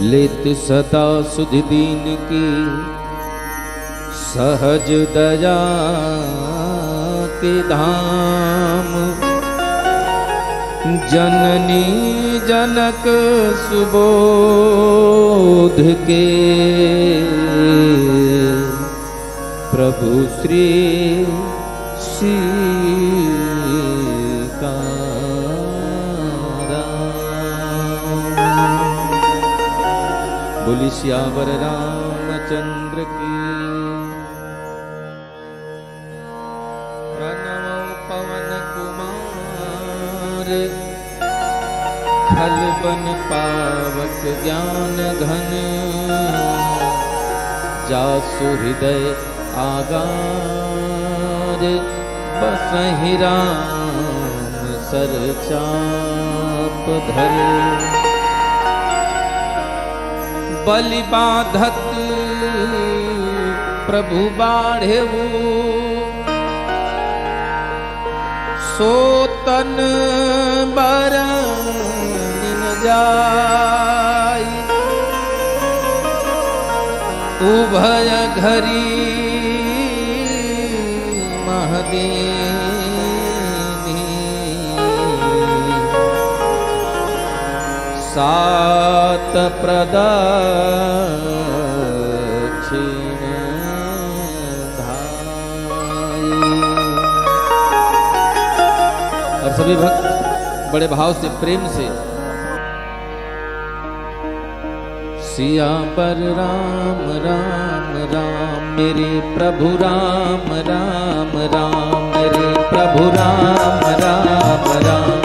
लेत सदा सुध दीन की सहज दया के धाम, जननी जनक सुबोध के प्रभु श्री बोली सियावर रामचंद्र की। प्रणव पवन कुमार खल बन पावक ज्ञान घन, जासु हृदय आगार बसहि राम सर चाप धर। बलि बाधत प्रभु बाढ़ेऊ, सोतन बरन जाई, उभय घरी महदीनी, सात प्रदक्षिण धाई। और सभी भक्त बड़े भाव से प्रेम से सिया पर राम राम राम मेरे प्रभु राम राम राम मेरे प्रभु राम राम राम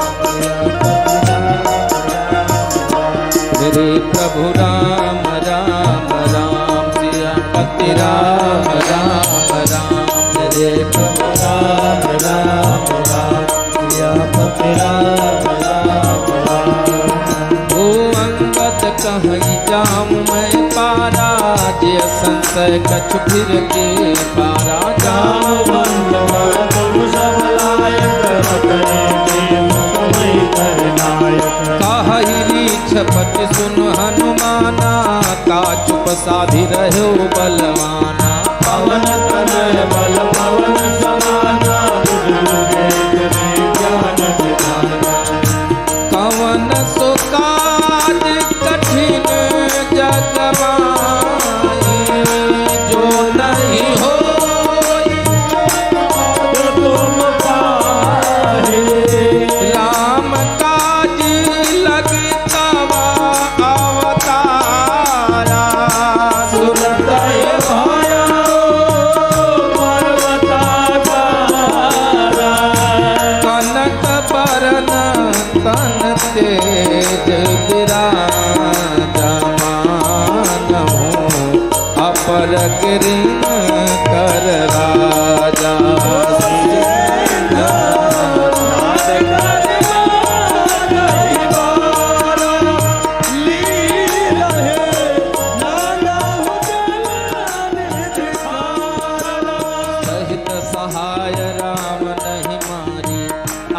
मेरे प्रभु राम राम राम सियापति राम राम राम मेरे प्रभु राम राम राम सियापति राम राम राम। ओ अंगद कहीं जाऊं मैं पारा, जे संशय कछु फिर के पारा जाऊं। छपति सुन हनुमाना, का चुप साधि रहो बलवाना। पवन तनय बल पवन समाना, कवन सो काज कठिन जग माई, जो नहीं हो तुम पाहि। राम काज लगता अवतारा, सुनत भयो पर्वताकारा। कनक बरन तन तेज विराजमान, अपर गिरिन कर राजा। सहित सहाय राम नहीं मारी,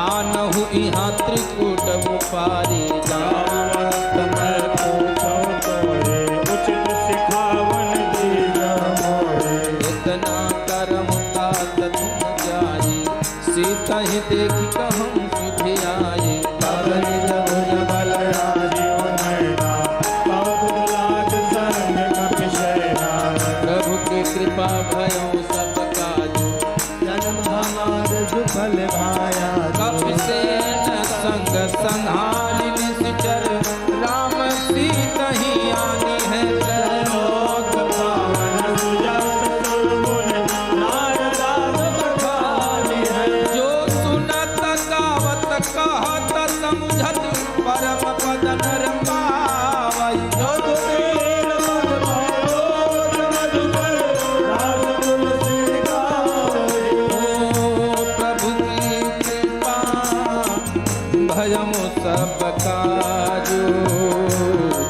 आनहु इहाँ त्रिकूट पारी। जावत मैं पूछो तोरे, उचित सिखावन दीजा मोरे। इतना करम तात तुम जाई, सीता ही देखी कहूँ सुधि आई। पवन जमुन बल राजीव नैना, बहुत लाज संग कपि शयना। प्रभु की कृपा भयो सब काजू, जन्म हमार सुफल भाया। कपि सेन संग संहारि निश्चर, राम सीता ही आनी है लोक पावन सुजस सुरगुण, नारदास बखानी है। जो सुनत गावत कहत समझत, परम पद नर पावई। जो सुनील पद भयो मधुकर, रास तुलसी गावई। ओ प्रभु की कृपा भयमु सब काजू,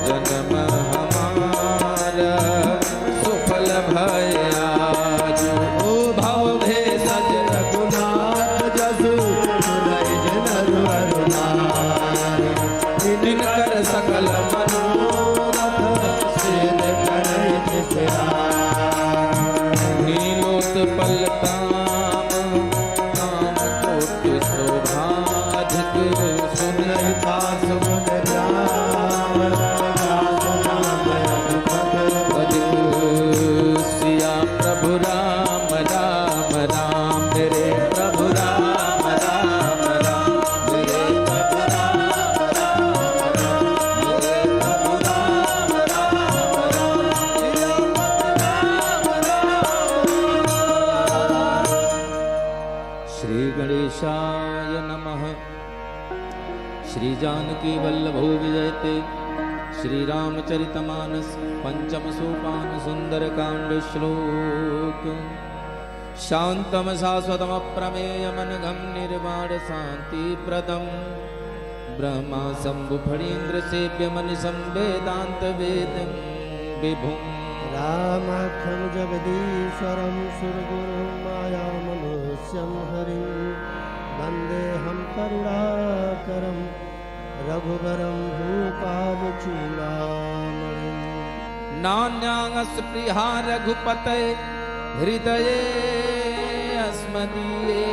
जन्म हमारा सुफल भयाजू। ओ भव भेषज रघुनाथ जसु, सुनहि जन अरुणार। दिन नमः। श्री जानकी वल्लभो विजयते श्री रामचरितमानस पंचम सोपान सुंदर कांड श्लोक। शांतम शाश्वतम प्रमेयमनघम निर्वाण शांति प्रदम ब्रह्मा शंभु फणीन्द्र सेव्य मनिषं वेदांत वेदं विभुं। रामाख्यं जगदीश्वरं सुरगुरुं मायामनुष्यं हरिं वन्देऽहं करुणाकरं रघुवरं भूपालचूडामणिं। नान्यास्पृहा रघुपते हृदये अस्मदीये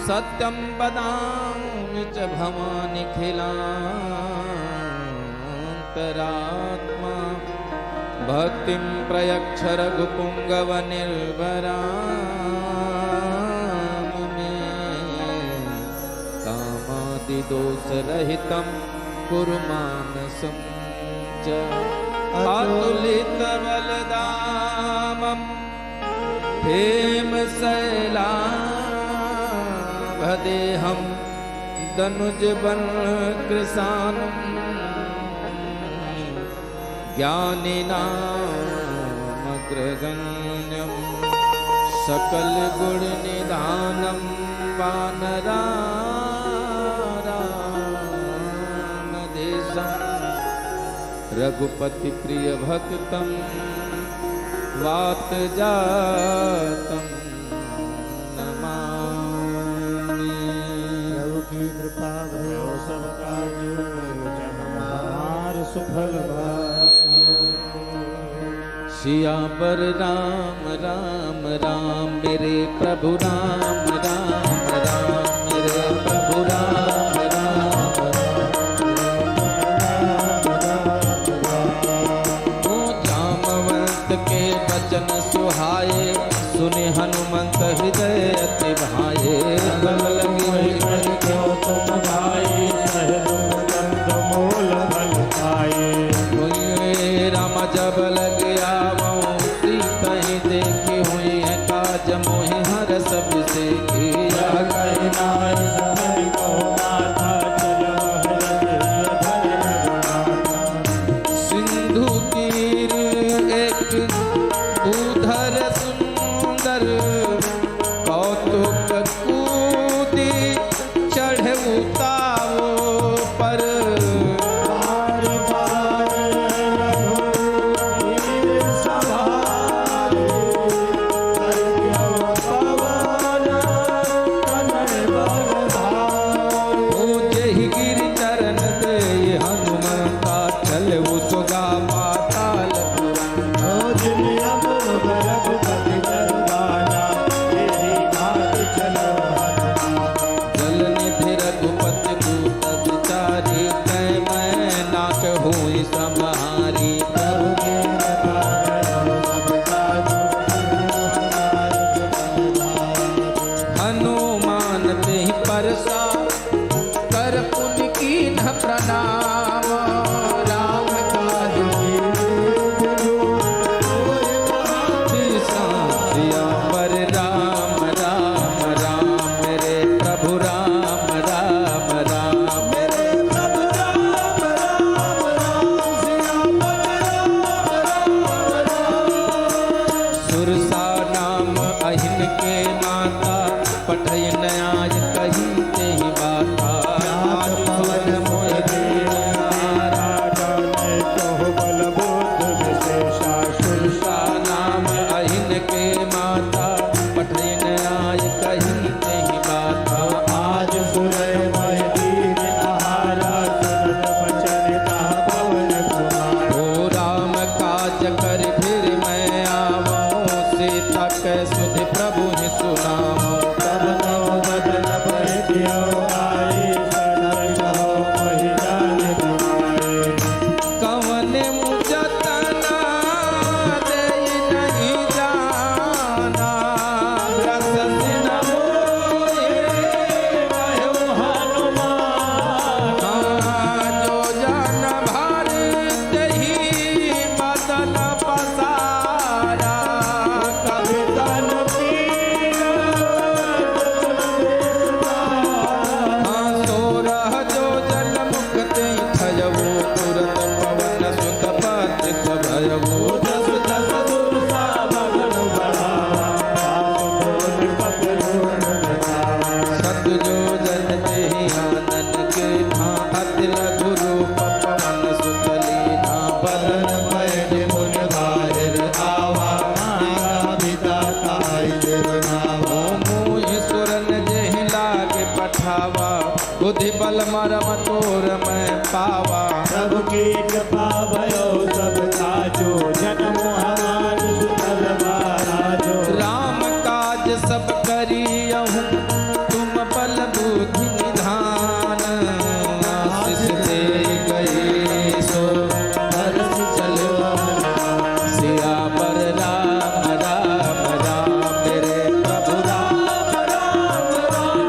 सत्यं वदामि च भवानिखिलान्तरात्मा भक्तिं प्रयच्छ रघुपुङ्गवनिर्भरां मे कामादिदोषरहितं कुरु मानसं च अतुलितबलदामं हेमशैलाभदेहं दनुजवनकृशानं ज्ञानिनामग्रगण्यं सकलगुणनिधानं वानराणामधीशं रघुपति प्रिय भक्तं वातजातं नमामि। प्रभु की कृपा भयो सब काजू जब हमार सुफल सिया पर राम राम राम मेरे प्रभु राम राम राम मेरे प्रभु राम राम राम। जामवंत के वचन सुहाए सुने हनुमंत हृदय अति भाए। गल लगी तुम भाई मूल बल पाए। राम जब लग आवो सीता ही देखी हुई है काज मोहि हर सब से किया। सिंधु तीर एक उधर सुंदर कौतुक कूदी चढ़े उतारो पर। पठय न्याय कही ते बाता। पवन मोहि पठावा बुद्धि बल मरम तोर मैं पावा प्रभु की कृपा भयो सब काजो जन्म हमार सुतल बाराजो राम काज सब करियहूँ तुम बल बुद्धि निधान आशीष दे गए सो हर्ष चलो सिया पर राम राम राम मेरे प्रभु राम राम राम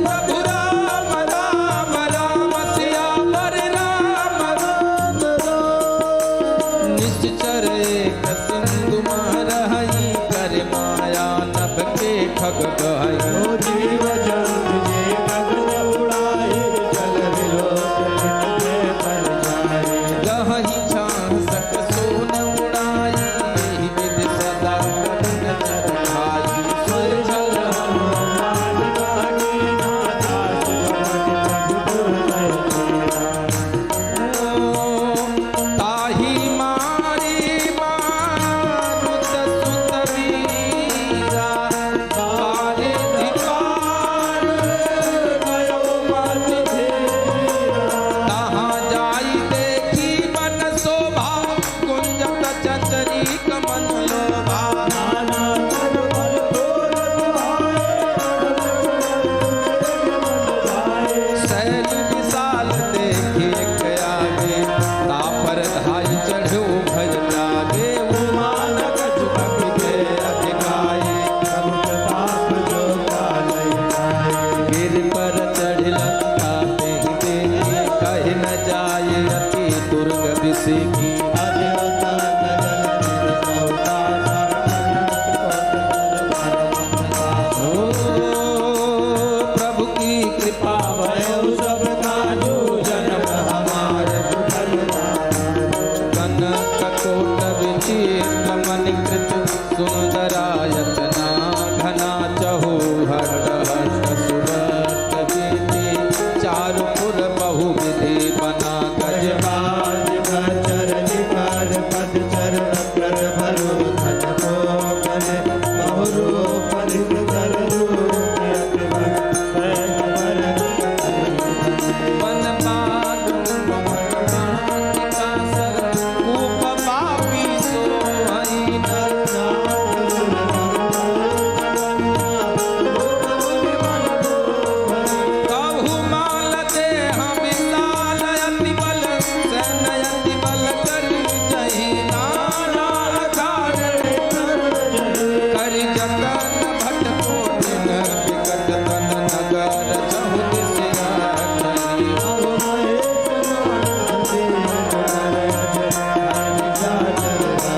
प्रभु राम राम राम सिया पर राम राम राम निश्चर एक सिंधु महरही कर माया नभ के ठग गहई ओ जीव जंत जे गगन उड़ाए जल विलोक के पर जाए गहई छासक सोन उड़ाई विद सदा करुण चर खाई स्वर जल हनुमान गाड़ी नाथा सुमति प्रभु ताही मारी मारुत सुत वीरा बारे दीवार गयो मत धीरा तहाँ जाई देखी बन शोभा कुंजक चंचरी कमन लोभा नाना तन बल तोर दुहाए शैल विशाल देखी आगे तापर धाई चढ़ो भज जागे मानक झुक के अधिकाई प्रभु प्रताप जो कालय जाए गिर पर चढ़ लंका पे देखी कह न जाए अति दुर्ग विषेकी अदेवता नगन निर्भवता ओ प्रभु की कृपा भयो सब काजो जन्म हमार सुखल कनक कोट विचित्र मणिकृत सुंदरायतना घना चहु हट हट सुरत विधि चारुपुर बहु विधि बना गजबाज बाज भचर निकार पद चरण कर भरो धन भोगन बहुरो परित कर रूप अतिवन सैन भरत मन बाग मोहन माटिका सर कूप पापी सोहई न कभु माल दे हम लाल अति बल सैन अति बल कर जही नाना कर जतन भट कोटिन विकट तन नगर चहु दिशा धरी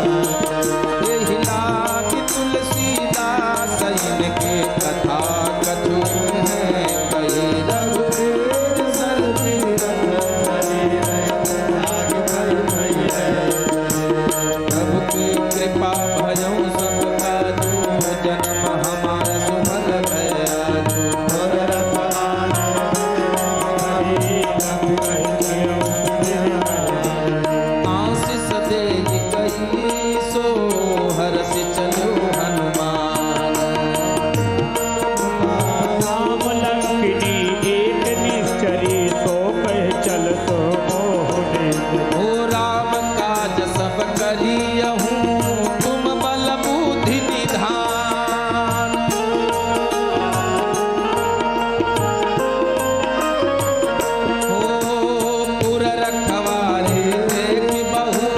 एहि लागी तुलसीदास इनके कथा कछु है कही रघुवीर सरदी प्रभु की कृपा भजौ सब काजू जन्म हमार सुभल गया आशीष दे गई सो हर्ष चलो हनुमान राम लंकिनी एक निश्चरी सो कह चल तो मोहने ओ राम काज सब करियहूँ तुम बल बुद्धि निधान ओ पुर रखवारे देखि बहु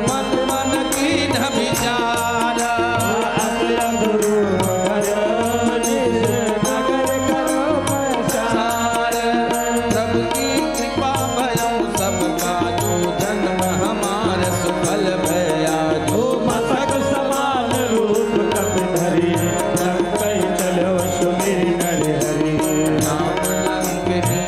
मन मन कीन विचार सार प्रभु की कृपा भयो सब काजो जन्म हमार सुफल भया जो मसक समान रूप कप धरी लंकई चलो सुमिर नर हरि राम लंकिनी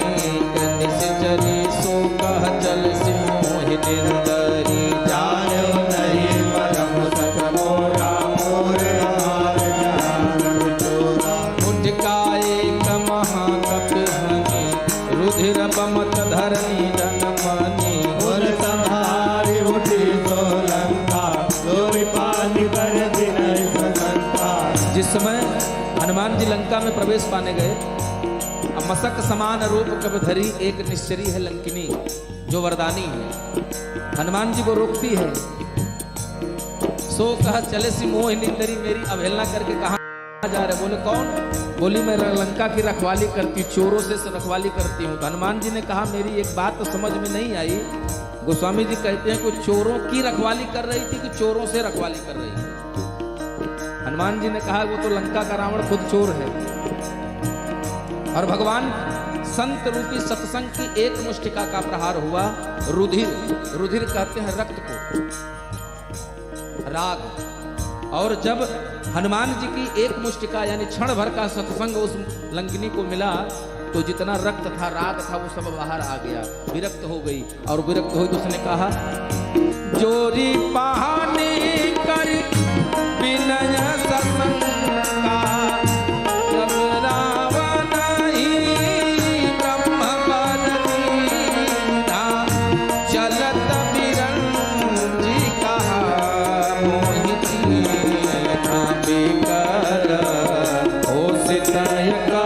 निश्चरी सो कह चल सिमोहि निंदरी जायो नहीं परम सत मोरा मोर हार जान चोरा मुझकाए महाकपि हनि रुधिर बमत धरनी जनमनि मोर संहारी उठी तो लंका गोरी पानी कर दिन ससंता जिस समय हनुमान जी लंका में प्रवेश पाने गए मसक समान रूप कब धरी, एक निश्चरी है लंकिनी जो वरदानी है। हनुमान जी को रोकती है, सो कहा चले सी मोह निंदरी, मेरी अवहेलना करके कहाँ जा रहे? बोले कौन? बोली मैं लंका की रखवाली करती, चोरों से रखवाली करती हूँ। तो हनुमान जी ने कहा मेरी एक बात तो समझ में नहीं आई। गोस्वामी जी कहते हैं कि चोरों की रखवाली कर रही थी कि चोरों से रखवाली कर रही थी? हनुमान जी ने कहा वो तो लंका का रावण खुद चोर है, और भगवान संत रूपी सत्संग की एक मुष्टिका का प्रहार हुआ। रुधिर, रुधिर कहते हैं रक्त को, राग। और जब हनुमान जी की एक मुष्टिका यानी क्षण भर का सत्संग उस लंकिनी को मिला, तो जितना रक्त था, राग था, वो सब बाहर आ गया, विरक्त हो गई। और विरक्त हुई तो उसने कहा जोरी पहानी कर विनय सत्संग का, जब रावण ही ब्रह्म पर दीना, चलत बिरंजी कहा मोहिनी ना बेकर, हो सितय का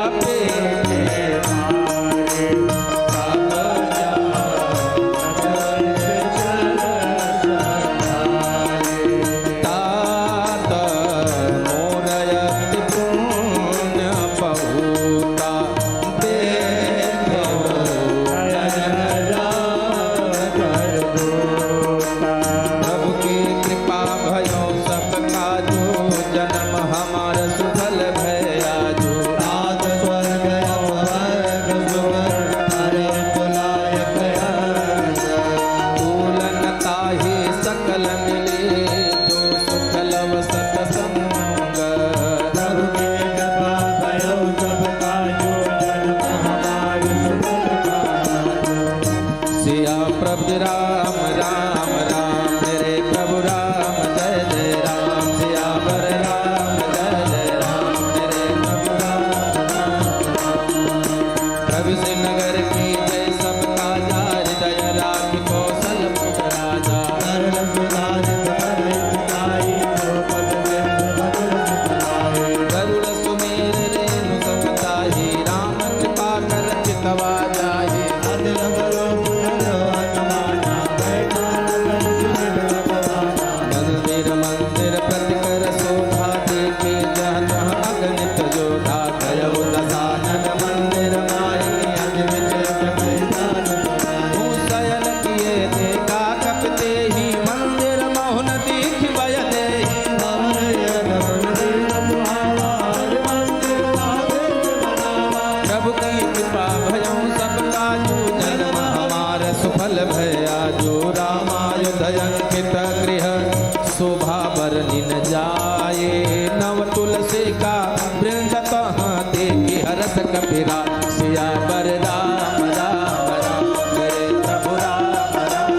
कबीरा सिया बर राम राम राम, मेरे प्रभु राम राम,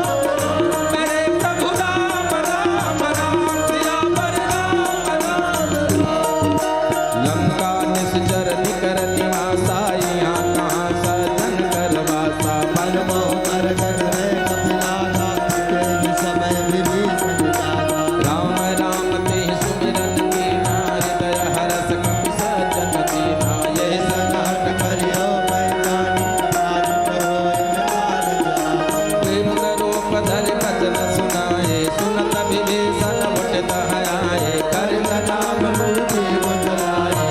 मेरे प्रभु राम राम राम, सिया बर राम राम। लंका निश्चर निकर निवासा, यहाँ कहाँ सजन कर वासा, मन मोह कर समय विभीषण दादा, राम राम ते सुमिरन कीना, हृदय हरस कपि सजन दीना, ये धर भजन सुनाए, सुनत विभीषण बट दहराए, कर नाम मुझे बुझाए,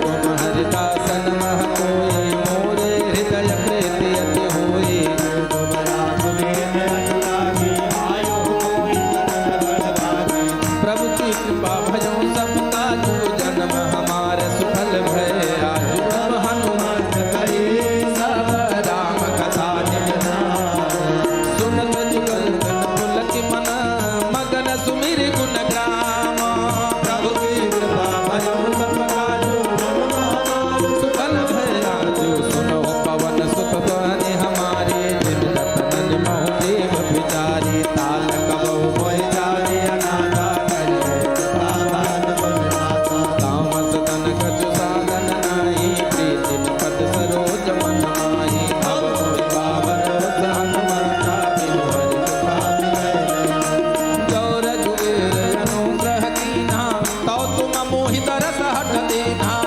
तुम हरिदासन मह कोई, मोरे हृदय प्रीति अति होई, तुम राम में अनुरागी, आयो मोहि तन बड़भागी, प्रभु की कृपा भयो सब काजू, जन्म हमारे सुफल भय आजू, अब हनुमान करी सब राम कथा सुनत जुगल पुलक मन, मगन सुमिर गुण ग्राम, प्रभु की कृपा भयो सब काजू, सुफल भय आजू, सुनो पवन सुत ध्वनि हमारी, जिन रतन मोह देव विचारी, ताल कबहु मोहि जारी अनाथा करे, तामस तन कछु साधन नाही, प्रीति पद सरोज मन माही, भव मोहि पावन हनुमंता, बिनु हरि कृपा मिलै गौर जुगेर अनुग्रह कीन्हा, तौ तुम मोहि तरस हठ दीन्हा,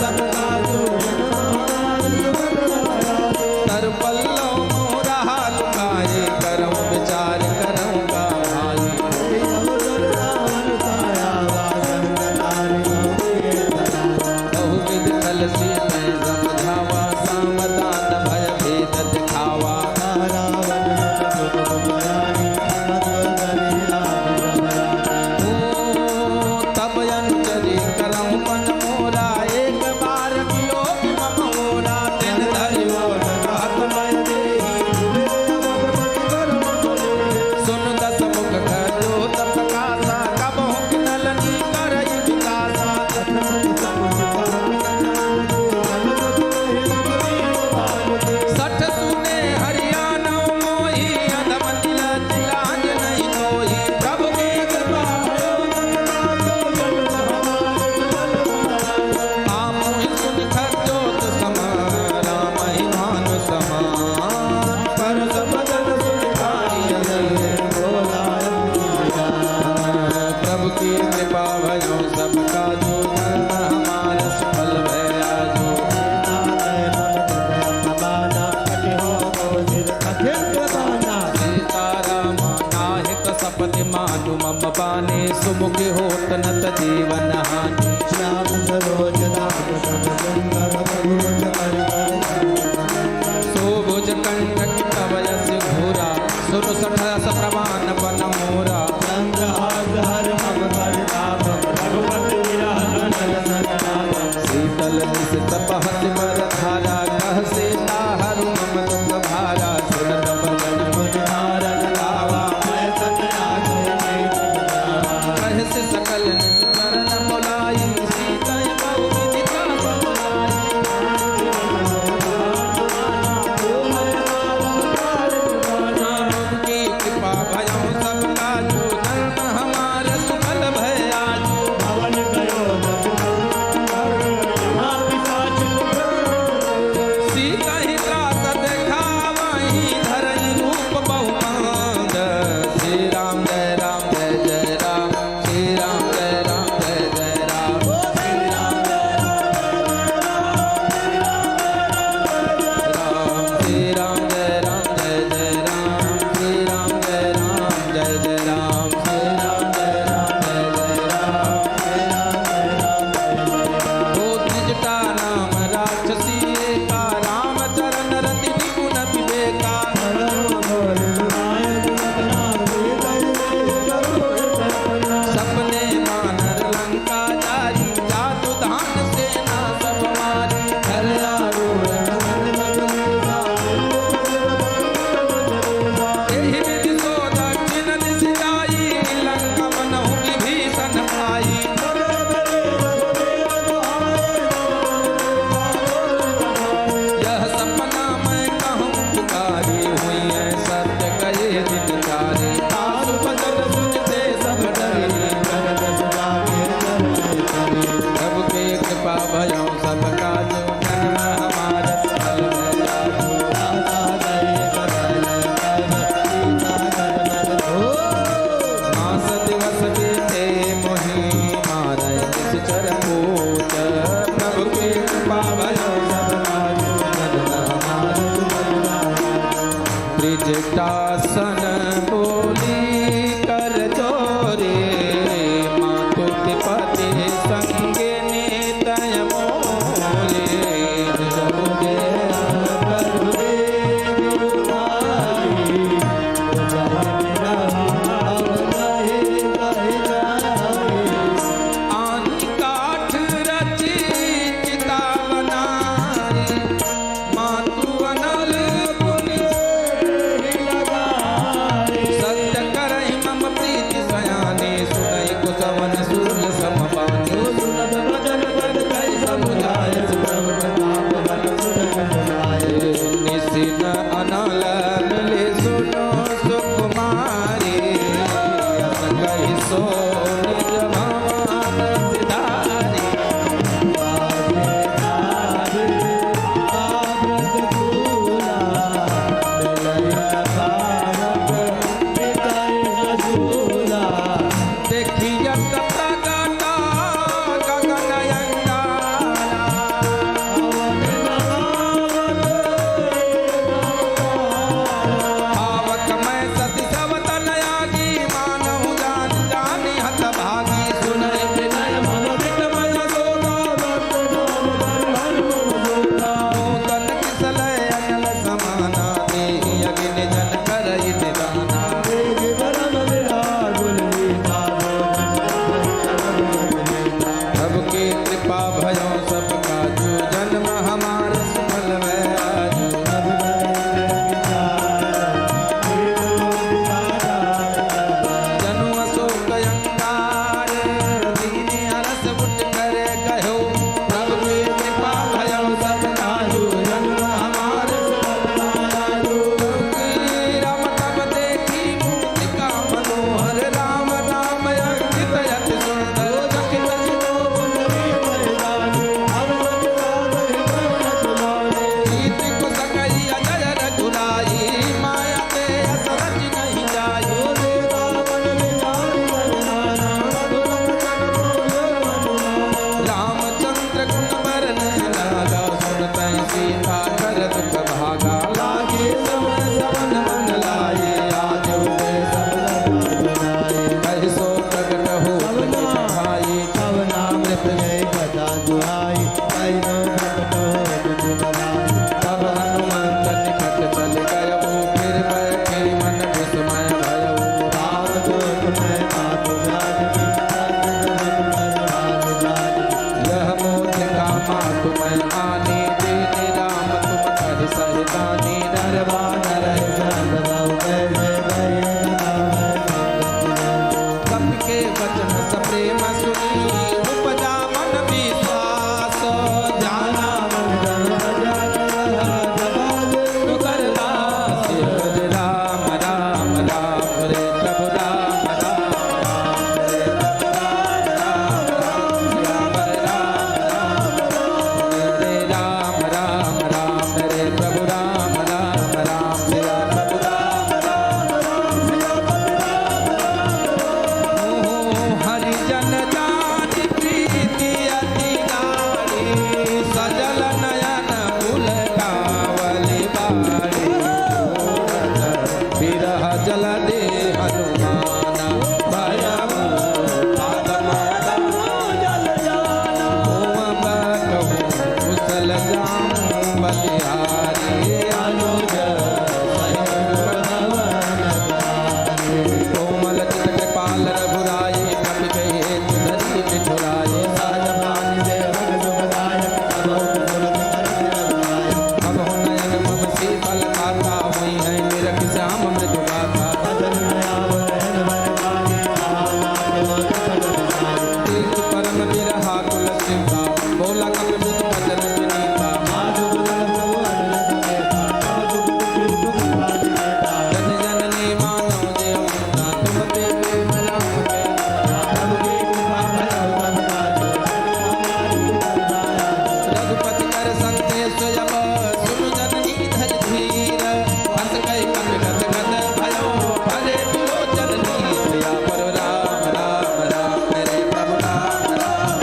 सब काजू तर पल्लो मोरा लुकाए करम विचार करम का भाई बहुविध कलसी में समझावा सावधान भय भेद दिखावा तब अंजलि करम मन मोरा एक बार विलोक मम मोरा दिन धरियो सुन दस मुख खजो तप कासा कबहु किनलनी करई विकासा सठ सुने हरियाणा मोही अधम दिल दिलाज नहीं कोई प्रभु की कृपा आप सुन खजोत समारा महिमान समान पर सबदन सुखाई प्रभु की कृपा भयो सबका जो धर्म हमारा सफल भयाजो सीताराम नाहिक सपति मानु मम पाने सुमुख होत नत जीवन हानि श्याम सरोज राम सब सुंदर मधुर सोभुज कंटक तव यस घोरा सुन सठस प्रमाण बन मोरा चंद्रहार मम परिताप रघुपति शीतल निशित बहत बर धारा कह से ताहरु मम दुख भारा सुनत बदन मुझ हारन लावा कह से सकल निस चरण बुलाई सीता बहु विधि का बहुलाई प्रभु की कृपा भयो सब काजो धर्म हमारे सुफल भयाजो भवन कयो सीता ही त्रास देखावहि धरई रूप बहुमांग श्री राम जय राम जय जय राम श्री राम जय राम जय जय राम श्री राम जय राम श्री राम जय राम जय जय राम श्री राम जय राम जय जय राम श्री राम जय राम जय जय राम ओ त्रिजटा नाम राक्षसी का राम चरण रति निपुण विवेका सपने मानर लंका जारी जादू धान सेना सब मारी घर एहि विधि सो दक्षिण दिश जाई लंका मनहु विभीषण भाई यह सपना मैं कहूँ पुकारी हुई है सत्य कहे दिन तारे आसु बदल सुनते सब डरे प्रभु के कृपा भयो सब काजो जन्म हमारा सफल भयाजो मास दिवस बीते मोहि मारै निश्चर पूत प्रभु के कृपा भयो सब काजो जन्म हमारा त्रिजटासन बोली कर जोरे मातु पति संगे नितय मोरे जोगे आनी काठ रची चिता बनाई मातु अनल पुनि सबका जो जन्म हमारा सफल भय आजू जनु अशोक अंगार दीने अरस उठ कर कहो प्रभु की कृपा भयो सबका जो जन्म हमारा सफल भय आजू राम तब देखी मूर्तिका मनोहर राम राम अंकित अति सुंदर चकित गीत को सकई अजय रघुराई माया ते असरज नहीं जाई रामचंद्र गुण बरन लागा सुनते सीता कर दुख भागा लागे समय सवन मन लाए आज उदय सब कहि सो प्रगट हो भाई तब नामृत गए बता दुहाई आई नो प्रकट हो तब हनुमंत निकट चल गयो फिर बैठे मन विस्मय भयो रामदूत मैं मातु जानकी यह मोदिका मातु मैं आनी दीने राम तुम कहि सहितानी नरवानर कपि के वचन सप्रेम सुनी उपजा मन विश्वास जाना कर दास राम राम राम रे प्रभु राम राम राम रे राम राम राम रे प्रभु राम राम राम सिया प्रभु राम हरिजन जाति प्रीति अति गाढ़ी सजल नयन फूल कावली बाड़ी विरह जल दे हनुमान भयम कुशल जाम बलिहारी अनुज कोमल चित कृपाल रघुराई कपि कहे धरी ठुराए अब हो नयन मम शीतल खाता हुई है निरख श्याम मृदु गाथा एक परम बिरहा कुल सिंहा बोला कपि बुध भजन विनीता जन जननी मानव जय मुक्ता तुम पे प्रेम राम के रघुपति कर संदेश अब सुन जननी धर धीर हंस कहि कपि गत गत भयो भले विलोचन नीर या पर राम राम राम मेरे प्रभु राम राम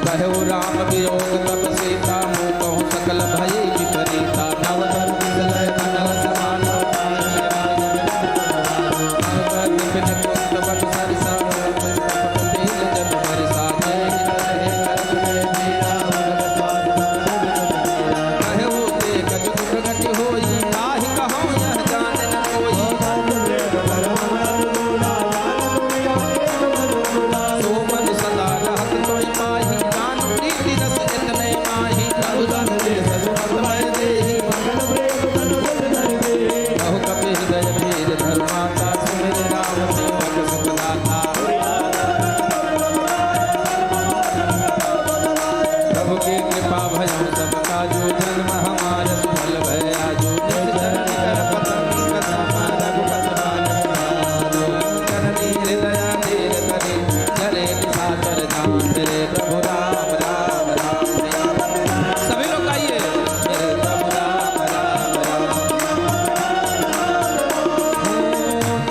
कहु राम वियोग तब सीता मुँह कहूँ सकल भय विपरीता नव धर्म नव समान विपिन कुंत बट सरसा तेज जब बरसा कहु देख दुख प्रगति होई ताहि कहूँ यह जान न कोई सो मन सदा रहत तोय पाही जान प्रीति रस इतने माही प्रभु धन दे सजुमत मैं देहि बहु कपि हृदय धीर धर्माता सुमिर राम सेवक सुखदाता प्रभु की कृपा भयो सबका जो जन्म हमारा सफल भय आजू निज धरणी कर पतंग सम रघुपत करनी हृदय धीर करी चले निशाचर जान तेरे प्रभु राम राम राम सभी लोग गाइए मेरे प्रभु राम राम राम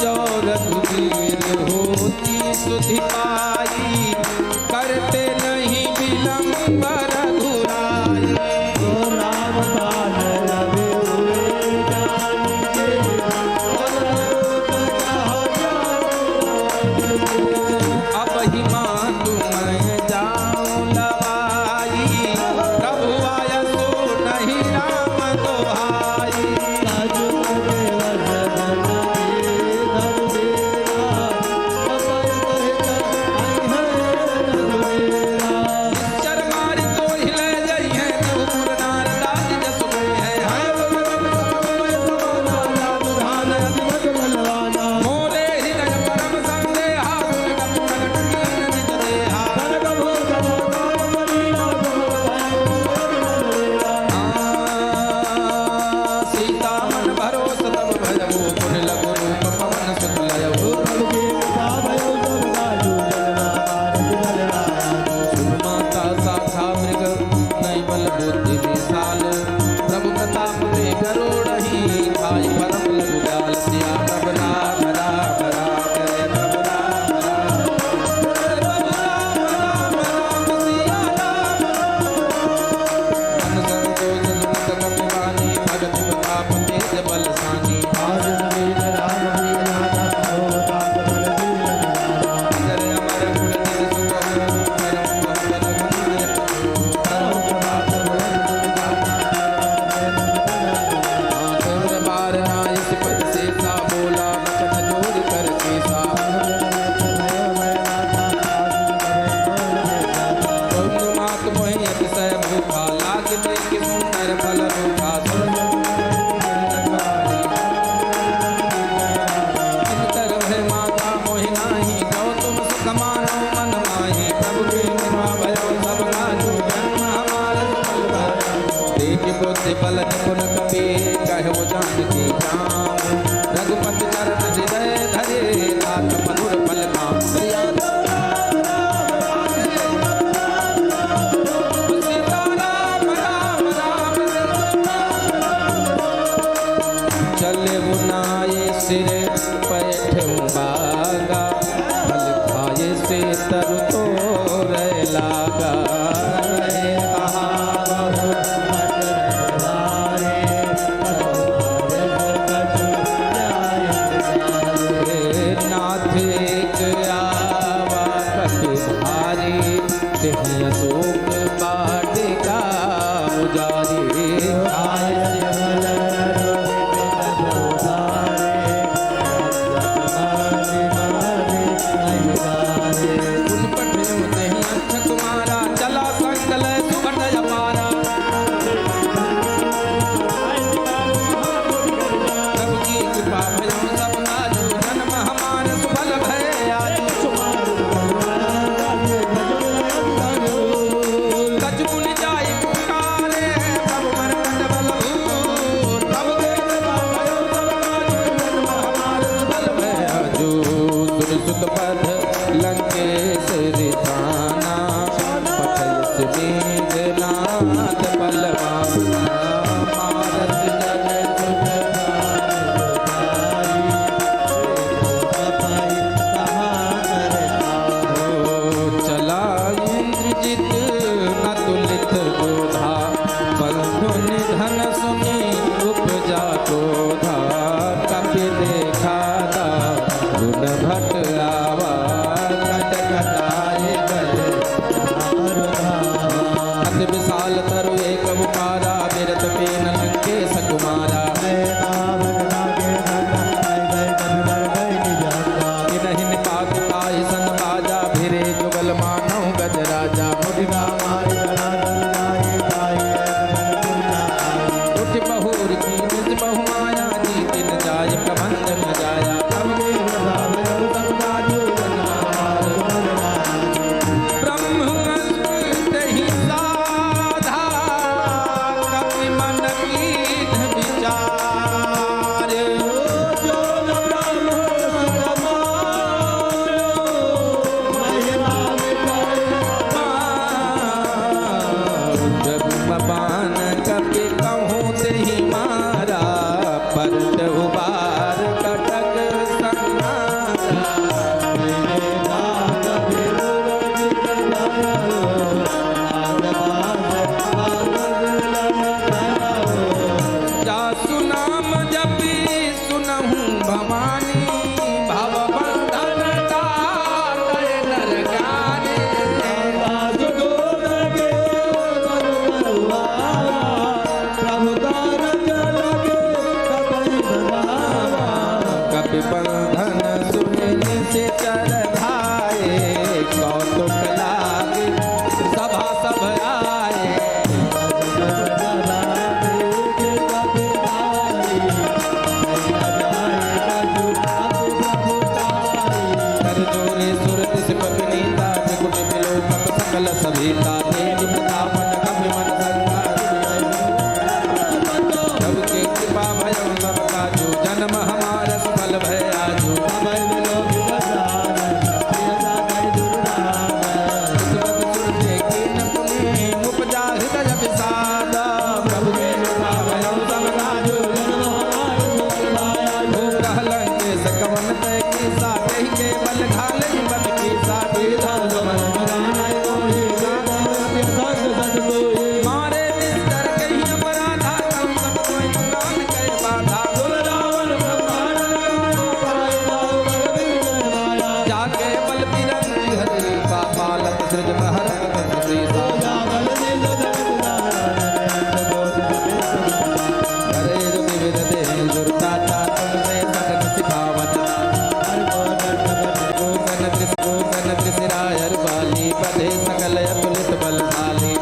जो रघुवीर होती सुधि पाई करते नहीं विलंब रघुराई अब ही मातु मैं जाऊं लवाई प्रभु आया सो नहीं राम दोहाई राजू से बल निपुण कपि कहु जानकी राम रघुपति चरण हृदय धरे तात मधुर फल धाम सीता राम राम राम चले बुनाए सिर पैठे बागा फल खाए से तरु तो लागा अशोक बाटिका मुजारी तुम्हारा चला संकल सुगट अपारा सबकी कृपा भजन सब नाजू जन्म हमारे सुफल भय आजू सुत पद लंकेश रिताना पठयस मेघनाथ बलवाना मारत जन चला इंद्रजित न तुलित गोधा बंधु निधन सुनी उपजा क्रोधा कपि देखा गुण भट आवा कट कटाए गए अति विशाल तरु एक मुखारा विरत पेन लंकेश कुमारा इनहिन पात पाहि सन बाजा भिरे जुगल मानव गज राजा मुदिना उठ बहुर की निज बहु माया जी तिन जाय प्रबंध न जाया बंधन सुनने से चर धाये कौतुक लागे सभा सब आए कर जोरे सुरत से पकनीता निकुट मिलो पक सकल सभीता तेज प्रतापन कवि मन सबके कृपा भयम सब काजू जन्म हमारा सुफल भय आजू उपजा हृदय विषादा प्रभु के कृपा भयम सब काजू लंकेश कवन तय की साथी के बल घाल बन की साथी मारे निस्तर कहीं अपराधा कम सब कोई प्राण के बाधा जाके बल बिरंजी हरि पालत सृज महरत श्री हरे विविध दे जुरता चातम से सदन सिखावत गोगन त्रिशिरायर बाली पदे सकल अतुलित बलशाली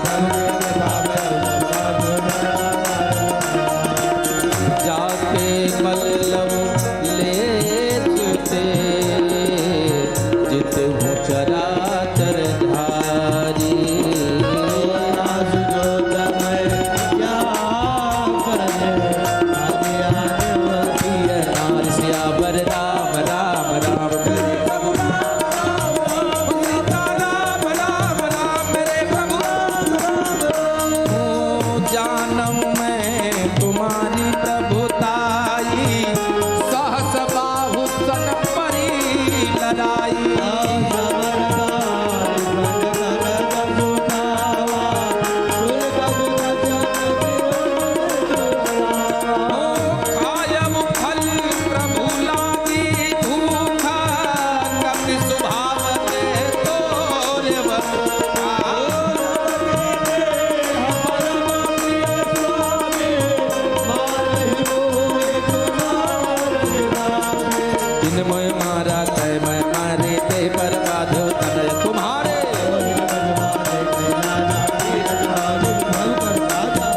जाके बल्लभ ले चुते जित चराचर धारी आश्रय तुम्हारे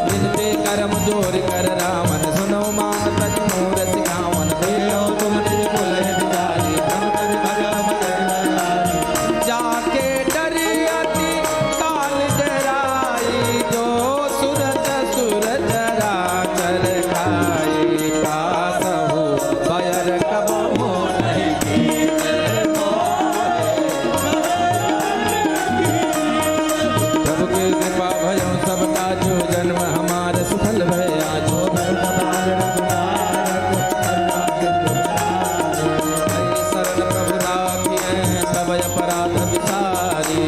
जिनते करम जोर कर रामन सुनो मान तज मोर सिखावन देव तुम निज कुल हितकारी जाके डरी अति काल डराई जो सूरज सूरज राचर खाई कासहु बयर कब हो नहीं कीजे प्रभु की कृपा भयो सबका जो जन्म हमारे सुफल भय आजो शरण प्रभु राखिए तब अपराध विसारी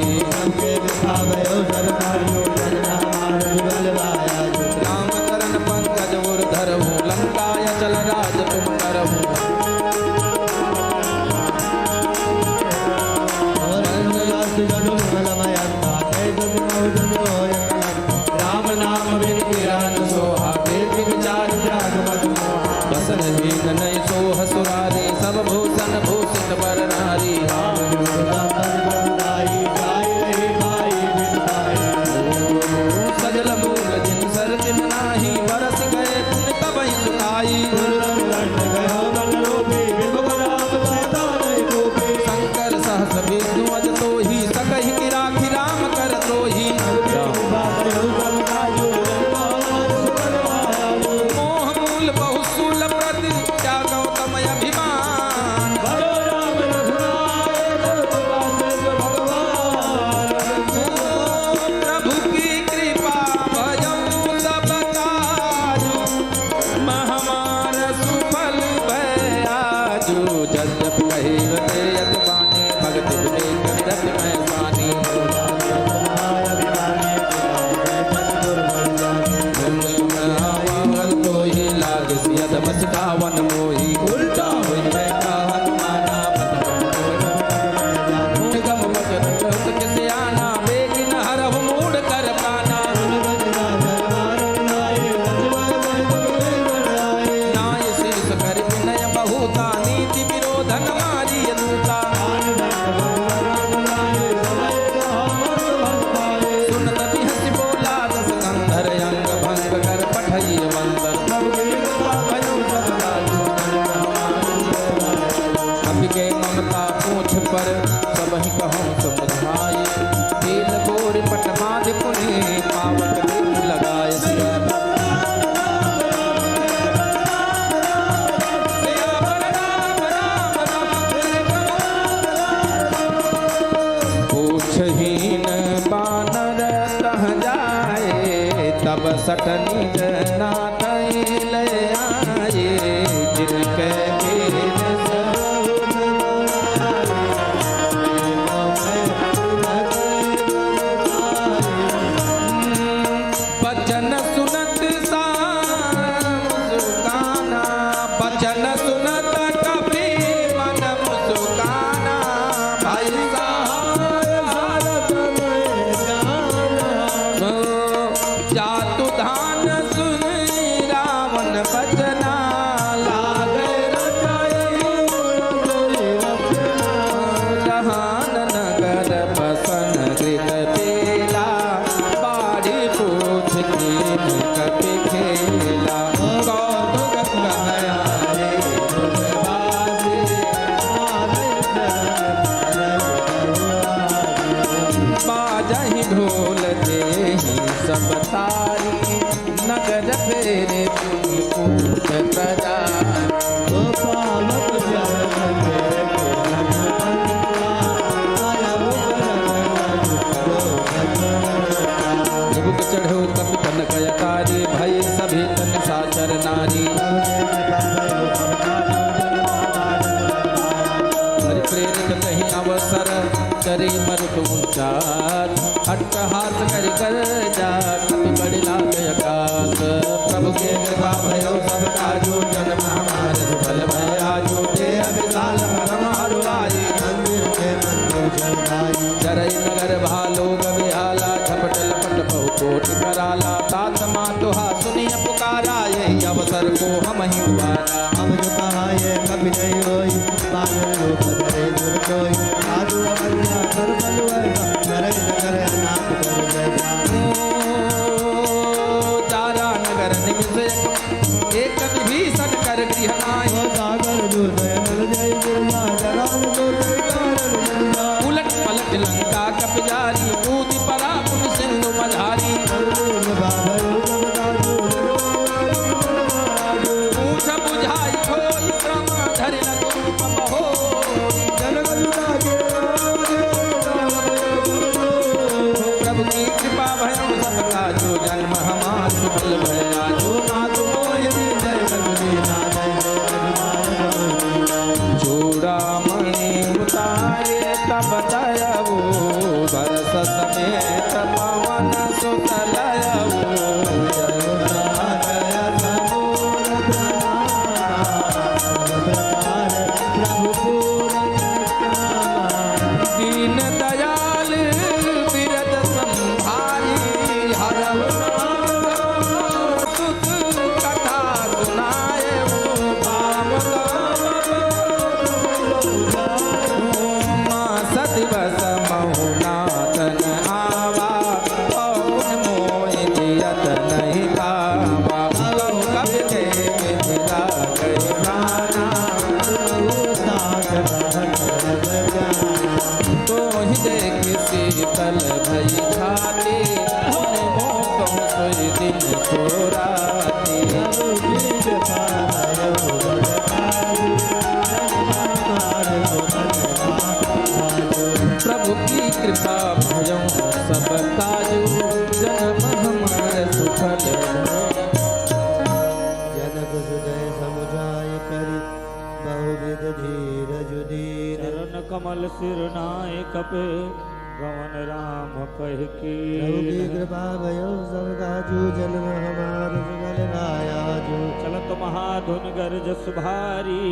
राम चरण पंकज उर धरहु लंकाय चल राज तुम करहु राम नाम बिन किरान सोहा देव विचार जाग मत मोहा बसन हीन नहीं सोह सुरारी सब भूषण भूषित बर नारी सजल मूल जिन सर दिन नाही बरस गए पुण्य तब ही सुनाई शंकर सहस विष्णु अज तो ही सकहि किराखी राम कर तो ही मोह मूल बहुशूल प्रति त्यागौ तमय अभिमान प्रभु की कृपा भजऊ सब काजू महमार सुफल भय आजू जब कही यत बानी भगत विवेक निरत मैं बानी तो ही लाग सियद मस्कावन मोही उल्टा हुई मैं का हनुमाना गम वचन चौक किसे आना बेगिन हरहु मूड कर पाना नाय शीस कर विनय बहुता नीति विरोधन मारी दूता सुनत बिहस बोला दस कंधर अंग भंग कर पठई वंदन कपि के ममता पूछ पर सब ही कहूँ समुझाई तेल गोर पट बांध पुनि पावक देव लगाए पूछहीन बानर तह जाए तब सटनी जना ले आए जिनके बचन सुनत मुस्काना बचन सुनत कभी मन मुस्काना भाई जातु धान सुन रावण बचना लागे जहान नगर बसन कृत पेला बाड़ी पूछ कपि खेला कौतुक कहया रे बाजहि ढोल देहि सब तारी नगर फेरे पुनि पूछ प्रजा जुग चढ़ो कपि कनक यकारी भय सभी तन साचर नारी हरि प्रेरित कहीं अवसर करे मरुत उच्चार अट्टहास कर जा कपि बड़ि लाग आकाश प्रभु के कृपा भयो सब काजो जन्म हमारे सुफल भय आजो ते अभिशाल परम हरुआई मंदिर के मंदिर चरई नगर भालोग बिहाला झपटल पट बहु कोटि कराला तात मातुहा सुनिय पुकारा यही अवसर को हम ही उबारा हम जो कहा ये कभी नहीं होई पागल लोग बदले दुर्गोई साधु अवन्या कर बलुआ करे नगर नाथ कर जय चारा नगर निमिष एक विभीषण कर गृह आए सागर जो नयन जय दुर्गा जरान जो जय कारण दुर्गा उलट पलट लंका कप जारी कूद परा पुन सिंधु मझारी पूछ बुझाई खोई क्रम धरि रूप बहो प्रभु की कृपा भयो सबका जो जन्म हमार सुफल भया जो नाथ मोहि जय चूड़ामणि उतारे तब दयवो बरस समेत पवन सुतलयवो दीन दयाल बिरद संभारी हरहु सुत कथा सुनाए सदिवस महुनाथन आवा पवन मोहि जियत नहीं पावा कब के मिथिला गई नाना तो ही देख शीतल भई छाती मोह सोई दिन सोराती प्रभु की कृपा भयो सब काजू जन्म हमार सुफल जनक हृदय समुझाय करि बहुविध धीरज दीन चरण कमल सिर नाय कपे गवन राम कह की प्रभु की कृपा भयो सब काजू जन्म हमार सुगल भाया जो चलत महाधुन गर्जस भारी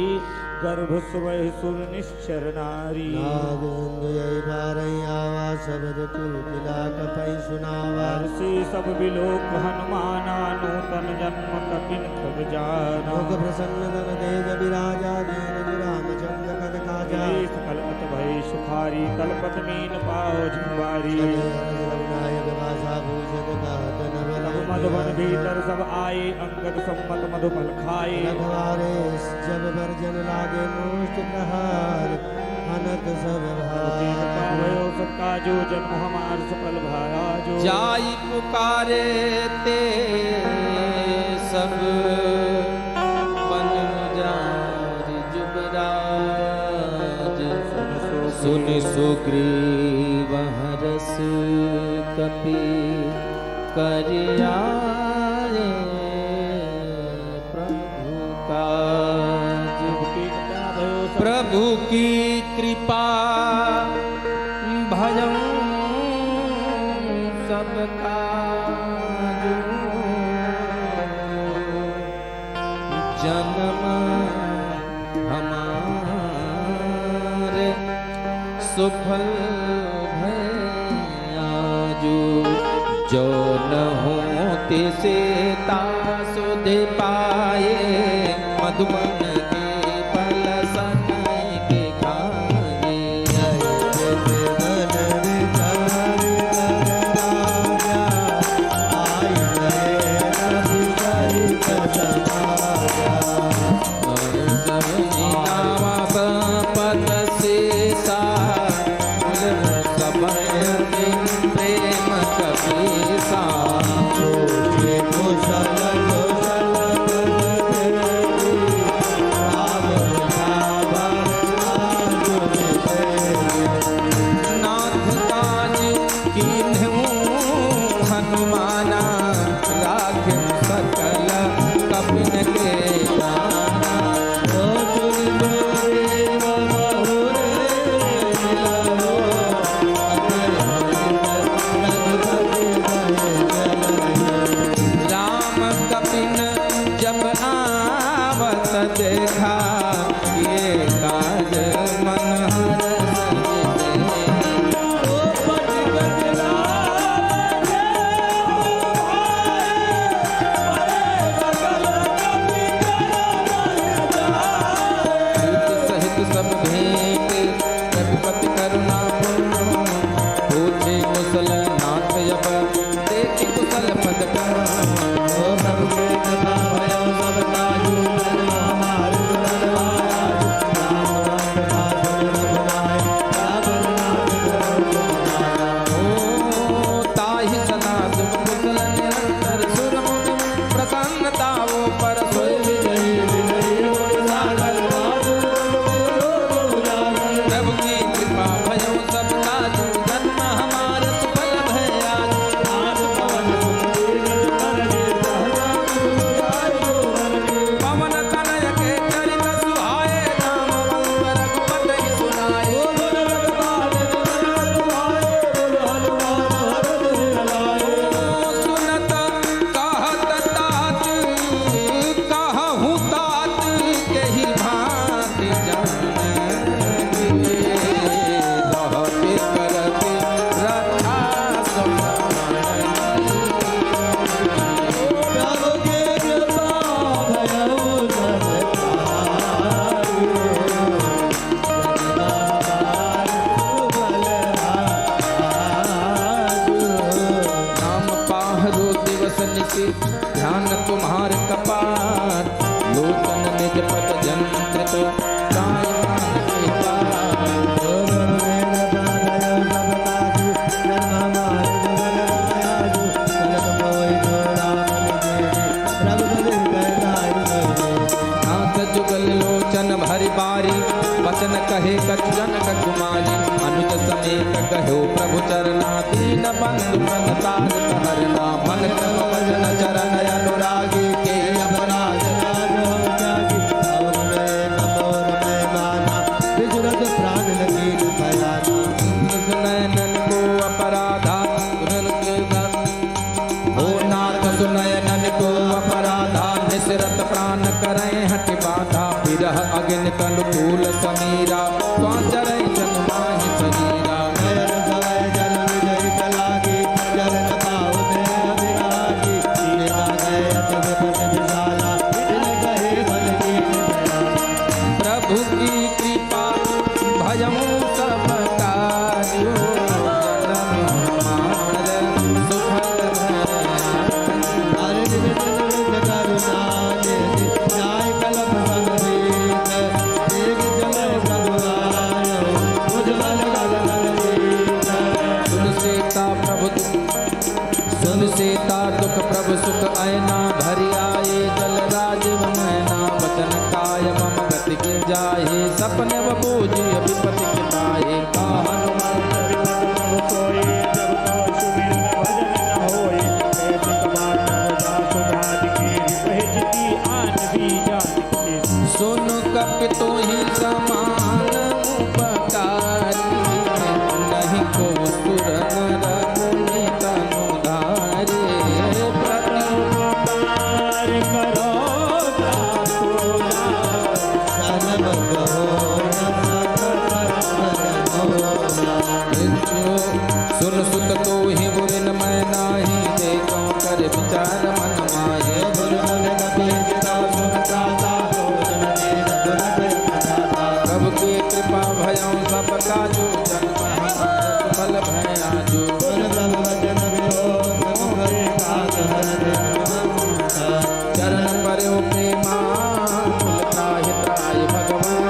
गर्भ सुबह सुर निश्चर नारी नाग सिंधु यही पारई आवा शब्द तू किला कपई सुनावा हर्षि सब बिलोक हनुमाना नूतन जन्म कपिन खग जाना लोक प्रसन्न धन तेज विराजा दीन रामचंद्र कद काजा सकल अत भय सुखारी तलपत मीन पाओ झुवारी रघुनायक भाषा भूषित कहत नवल मधुबन भीतर सब आए अंगद सम्मत मधुफल खाए रघुवारे जब वर्जन लागे मुष्ट प्रहार अनक सब भार भयो सबका जो जन्म हमार सफल भाया जो जाई पुकारे ते सब बन जारी जुबराज सुन सुग्रीव हरस कपि करियाए प्रभु काज प्रभु की कृपा भयं सब काजू जन्म हमारे सुफल भयाजू जो न होते से तासुध पाए मधुबन के फल समय के खाए पद से प्रेम कपीसा कुशल नाथ यप देखि कुशल पद कहाँ। ओ प्रभु की कृपा भयो सब काजू जन हमारे दुर्लभ आया राम नाम का सुन रघुनाय रावण नाम करो ओ ताहि सदा तुम कुशल निरंतर सुर मुनि प्रसन्नता वो पर सोई विजयी विजयी सागर बाजू प्रभु की कृपा भयो सब काजू जन्म हमारे सुफल भया। पवन तनय के चरित सुहाए राम वंश रघुपति सुनाए। सुनत कहत तात कहूँ तात के ही भांति जाने रहते करते रक्षा समाने। प्रभु की कृपा भयो सब नाम पाहरो दिवस निशि ध्यान तुम्हार कपार लोचन निज पद जंत्रित काय मान के पार। नाथ जुगल लोचन भरि बारी वचन कहे कछ जनक कुमारी अनुज समेत कहो प्रभु चरना दीन बंधु प्रताप हरना मन तन भजन चरण अनुरागी के अपराध नयनन को अपराधा ओ नाथ सुनयनन को अपराधा निसरत प्राण करें हट बाधा विरह अग्नि अनुकूल समीरा स्वाचर जन माहि शरीरा। प्रभु की कृपा भयं सब कार्यो जन्म हमार सुफल भया। सुन सीता दुख प्रभु सुख ऐना भरि आए जल राजीव नैना वचन काय मम गति के जाहे सपने बूझी विपति के पाए का हनुमान। सुन कपि तो ही समान उपकारी नहीं को सुर नर मुनि तनु धारे। सुन सुत तो ही बुरिन मैं नाही देखो कर विचार मन माहे। प्रभु की कृपा भयों सब काजू जन्म हमार सुफल भया जो। चरण पर्यो प्रेमा त्राहि त्राहि भगवान।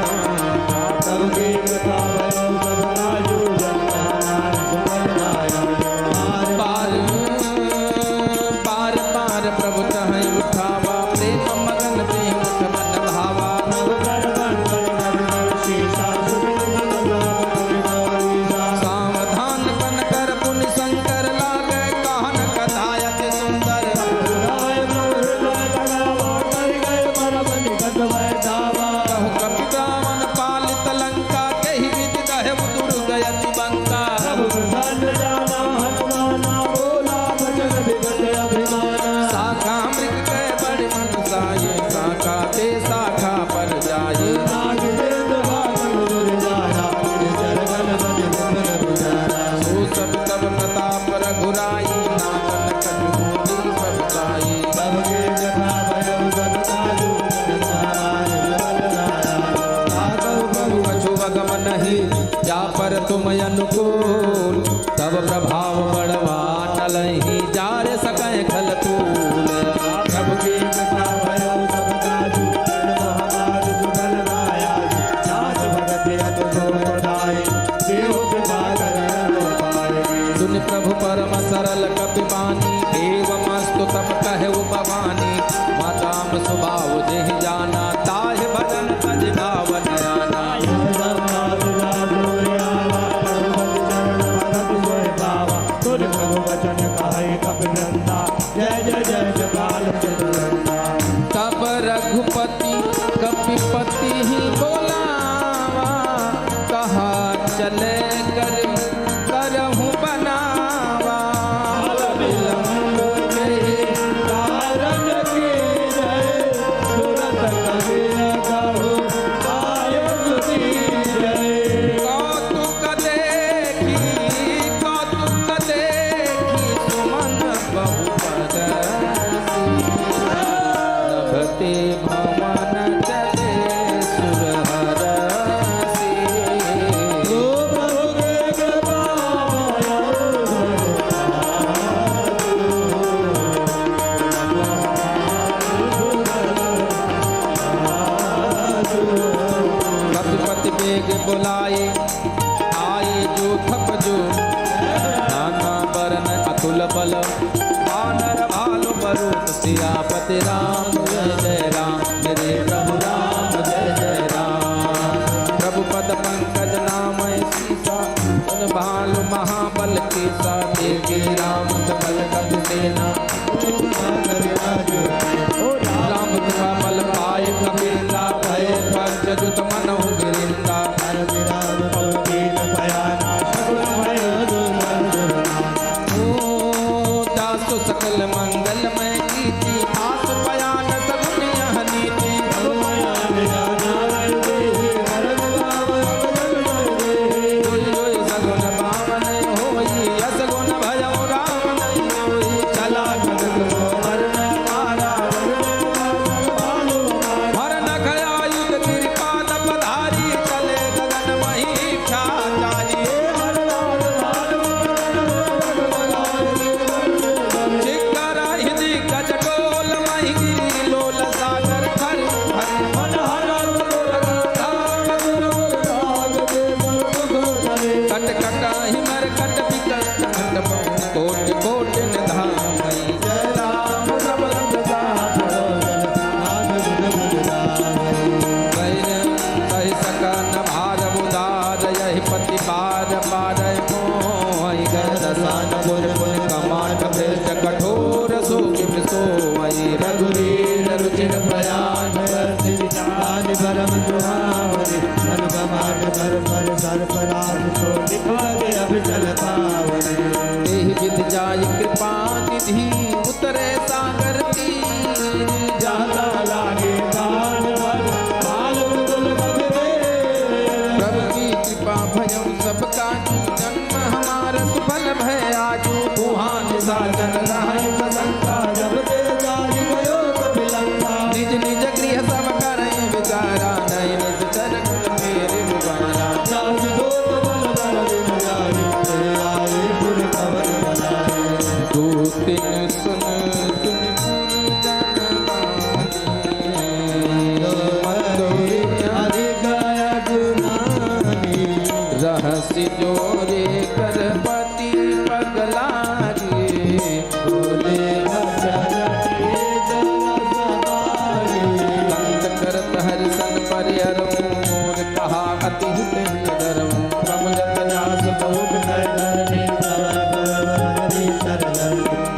प्रभु की कृपा भयो सब काजू जन्म हमार सुफल भया। पार पार पार प्रभु चाहे उठावा प्रेम मगन प्रेम मन भावा। सावधान कन कर पुनि शंकर लागे कहन कथायत सुंदर। कहु कपि रावण पालित लंका केहि विधि कहे दुर्गयति बंका। शाखा मृग के बड़े मन साये शाखा ते शाखा पर जाए। सो सब तब प्रताप रघुराई नाचन कटुनी पबताई। कछु बगम नहीं जा पर तुम अनुकूल तब प्रभाव प्रभु परम सरल कपि बानी, एवमस्तु तब कहे भवानी। माताम स्वभाव जेहि जाना, ताहि भजन तज गावन आना। जय जय जय जपाल तब रघुपति कपिपति ही बोलावा, कहा चले कर करहु बनावा। विलंब के कारण की जय, तुरंत कबीर कहो आयत दी जय। कौतुक देखी सुमन बहु परसी, नभते भवन चले सुरहरसी। ओ प्रभु के कृपा कपिपति बेग बुलाए, आए जो थप जो, नाना बरन अतुल बल। वानर भालु बरूप सियापति राम, जय जय राम मेरे प्रभु राम, जय जय राम। प्रभु पद पंकज नाम सीसा, सुन भालु महाबल की सा। देवी राम सबल कपि सेना, राम कृपा बल पाए कबीरा। भय पंच जुत मनहु गिरिंदा, ओ दासु सकल मंगलमय कीर्ति। आस बयान सगुन यह नीति, जोई जोई सगुन पावन होई, असगुन भयउ राम नहीं होई। चला खड्ग मोहर न मारा, हर नख आयुध कृपा पधारी। चले गगन मही ख्याचारी, चिक्कर हिंदी गजगोल मही गिरी। लोल सागर खर कट कट हिमर कट विकट कट बहु कोट कोट निधान मई। जय राम सबल कहि सकन भार उदार, यही पति बार बार मोहि। गरसान पुर पुन कमाट भेष कठोर सोखि सोई। रघुवीर रुचिर प्रयाण परम सुहावनी, अनुपमाट पर पर सर्पराज को दिखावे अभिचल पावनी। एहि विधि जाय कृपा निधि, उतरे सागर तीर। जाता लागे दान बल, भालु गुल कबीरे। प्रभु की कृपा भयउ सब काजू, जन्म हमारा सुफल भय आजू। कुहान साजन रहाय बसंता, जब ते जाहि गयो कपिलंका। निज निज गृह सब करई विचारा, नहीं निज चरण मेरे मुबारा। जाहि दोत बल बल दिन जाहि, ते आए पुर कवन बनाए। दो तीन सुन सुन पुर जन बानी। रहस्य जोरे करपति पगलारी। कंत करत हरिसन परिहर मोर, कहा अति हित अगर कमलत जास बहुत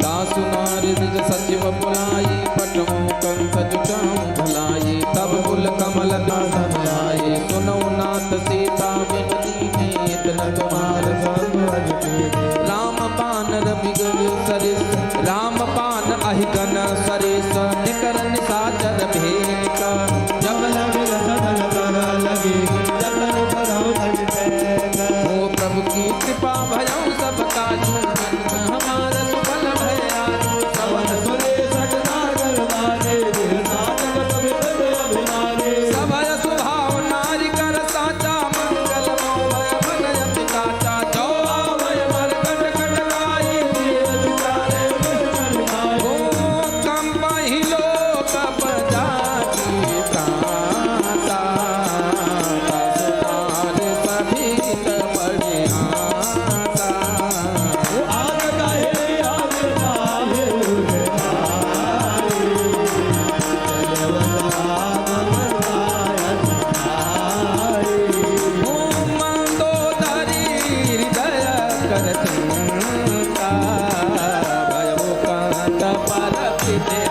दासु नारि निज सचिव बुलाई। पटमु कंत जुटाऊं भलाई, तब कुल कमल दास आए। सुनौ नाथ सीता बिन दीने, इतन तुम्हार राम बान कर चिंता भयो कांत पर पिते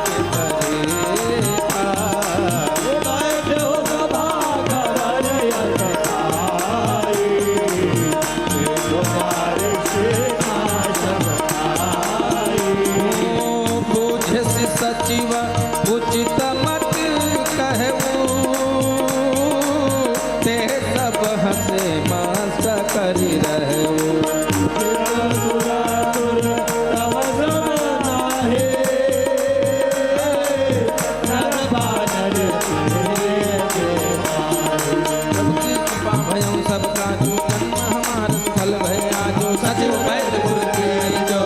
सचिव उचित मत कहू ते सब हंसे मास करी रहू सबका जो जन्म हमारा फल भया जो सचिव वैद्य गुरु की जो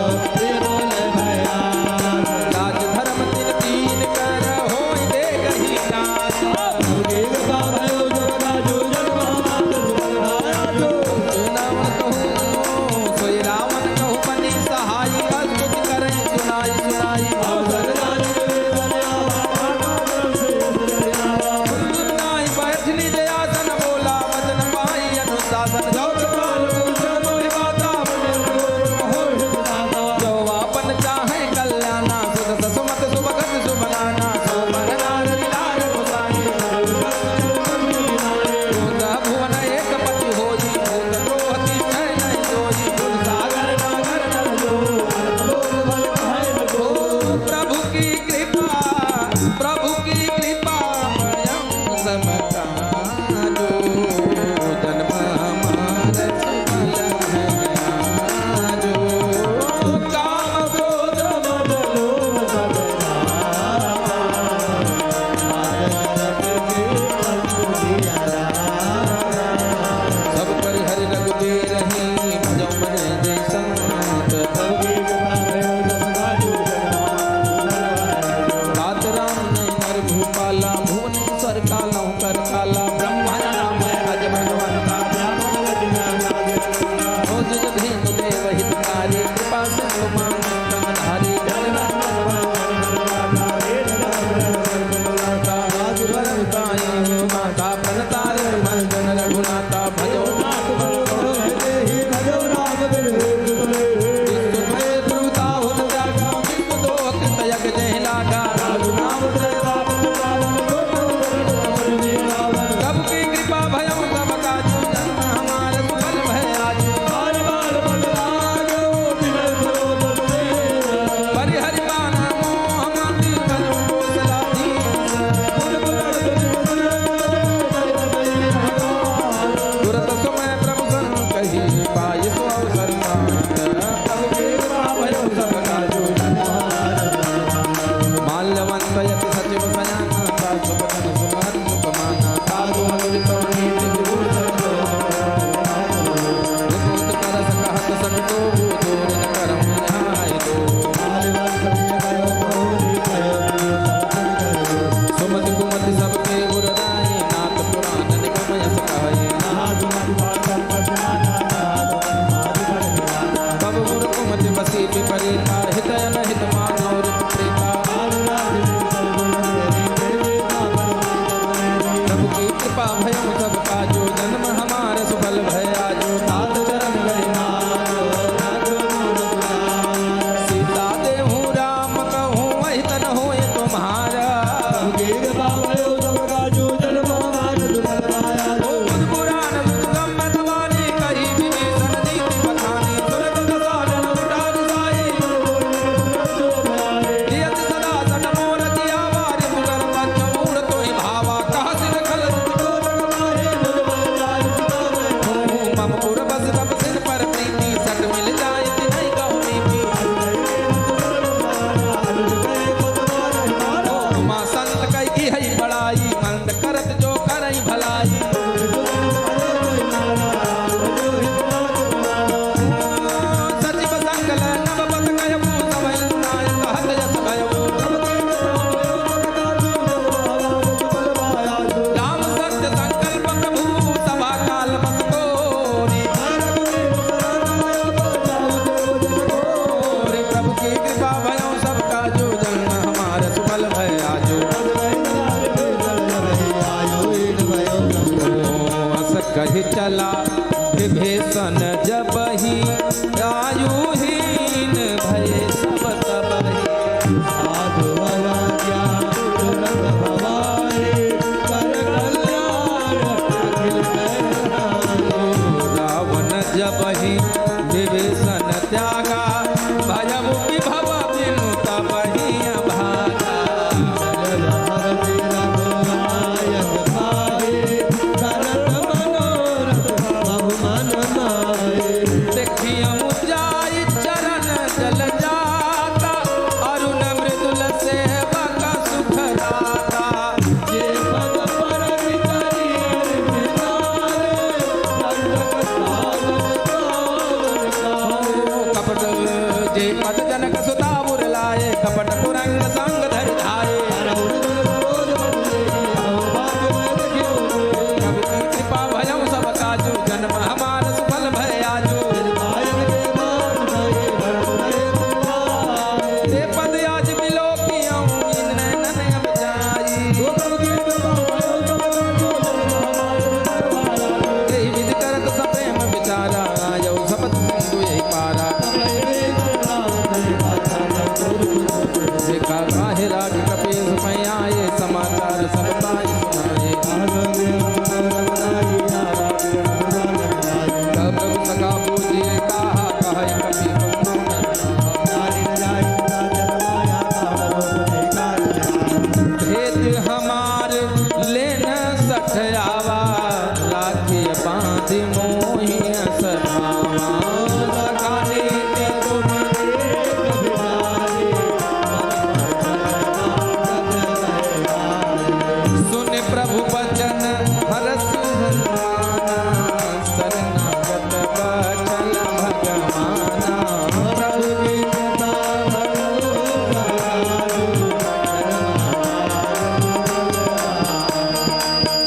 कही चला विभीषण जब ही कपट जे पद जनक सुता बुरलाए कपट कुरंग संग धरि धाये प्रभु की कृपा भयउ सब काजू जन्म हमार सुफल भय आजू ते पद आज मिलो पियऊं इन नैनन अब जाई यही विधि करत सब प्रेम विचारा आयौ सब सिंधु यही पारा देखा काहे राग कपीस में आए समाचार सब पाई सुनाए तब सका बूझिए कहा कहे कपी भेद हमार लेन सठयावा राखी बांध मोहि सभावा सखाने के तुम सुन प्रभु वचन हरस हनुमाना शरणागत बचन भगवाना प्रभु की कृपा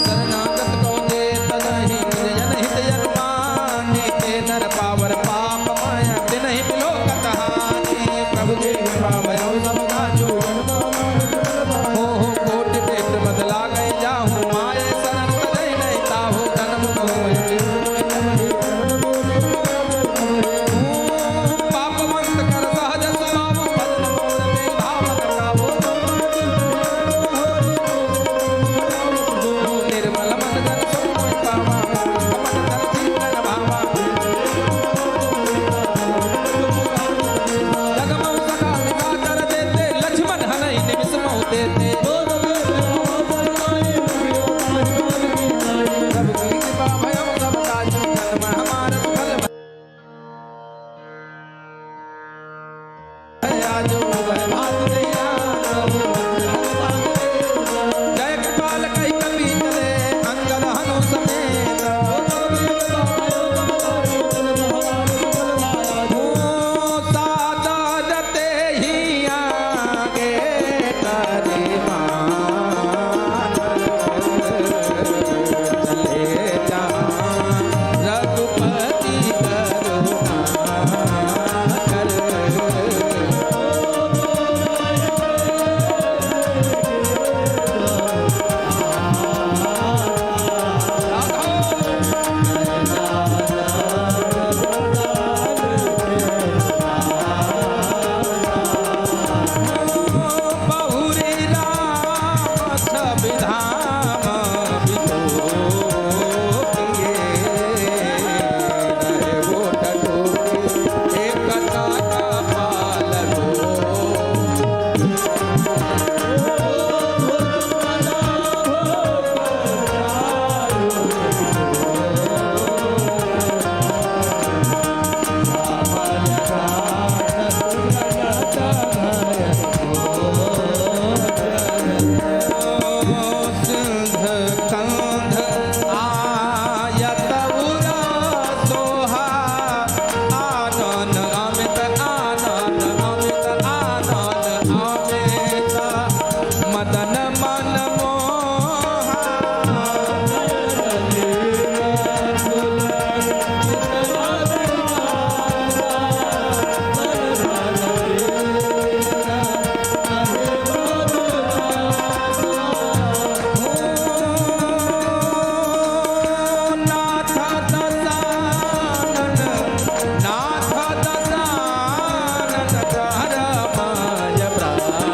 शरणागत को दे तदहि निज जन हित यत्मानि ते नर पावर पाप माया ते नहीं बिलोकत हानि प्रभु की कृपा भयउ सब काजू हो कोटि पेट बदला गए जाहूँ माये शरण तजै नहीं ताहू जन्म पापवंत कर सहज स्वभाव भजन मोर में भाव करावो निर्मल मन जन सब मोहि पावा कपट धर चिंतन भावा जगमौ सखा मिटा कर देते लक्ष्मण हनहि निमिष मोह देते प्रभु की कृपा भयउ सब काजू जन्म हमार सुफल भय आजू भय भात दैया जय कृपाल कहि कपि चले अंगद हनु समेत सादरते ही आगे करे मान चले जा रघुपति करुणा कर बहुरी राम सब धाम बितो किए रहे वो ठठोके एक कथा का पाल सिंध कंध आयत उरा सोहा आनन अमित आनन अमित आनन अमित मदन मन मोहा नाथ दसानन नाथ दसानन धर्मय प्राणा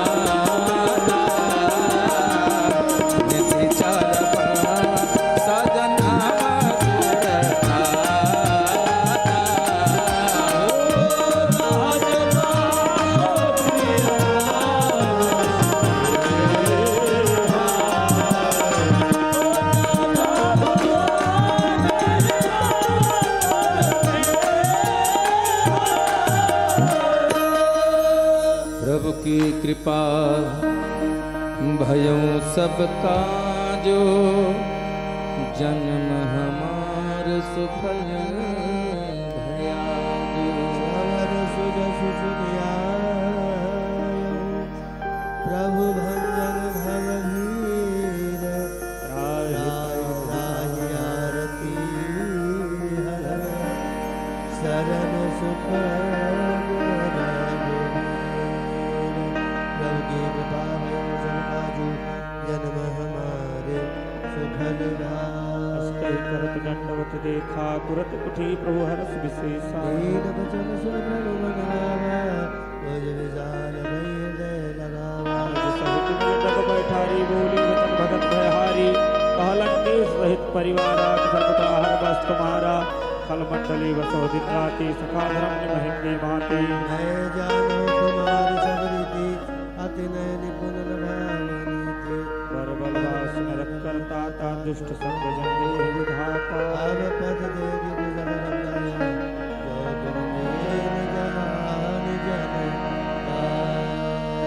निशिचर सजन प्रभु की कृपा भयउ सब काजो जन्म हमार सुफल भयाजो देखा तुरंत उठी प्रभु हर्ष विशेषा दीन बचन सुन प्रभु मन भावा मुझ विशाल भय हृदय लगावा सहित जग बैठारी बोली वचन भगत भयहारी कहलंके सहित परिवार सर्वथा हर बस तुम्हारा कल मंडली बसो दिन राति सखा धर्म महिंदी माते मैं जानो तुम्हारी सब रीति अति नय निपुण भावनीति पर बलवास नरक करता ता दुष्ट संग जन विधाता अब पद देवी गुजर रंगाया जो तुम निज जन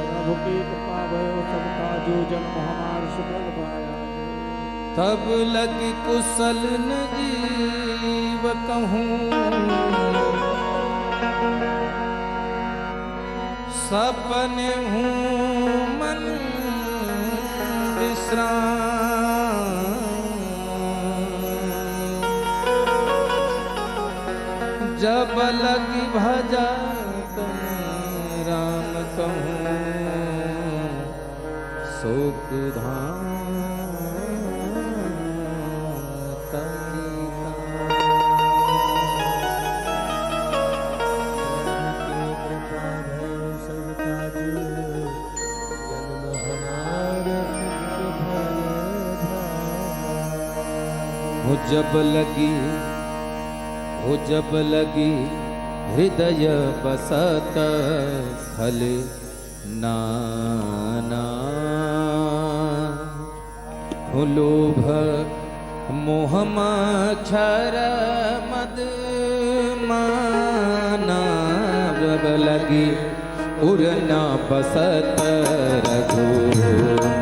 प्रभु की कृपा भयो सब काजू जन्म हमार सुफल पाया तब लगी कुशल न जीव कहूँ सपने हूँ मन विश्राम जब लगी भजत राम कहूँ शोक धाम जब लगी हृदय बसत खल नाना लोभ मोह मच्छर मद माना जब लगी उड़ना बसत रघुनाथा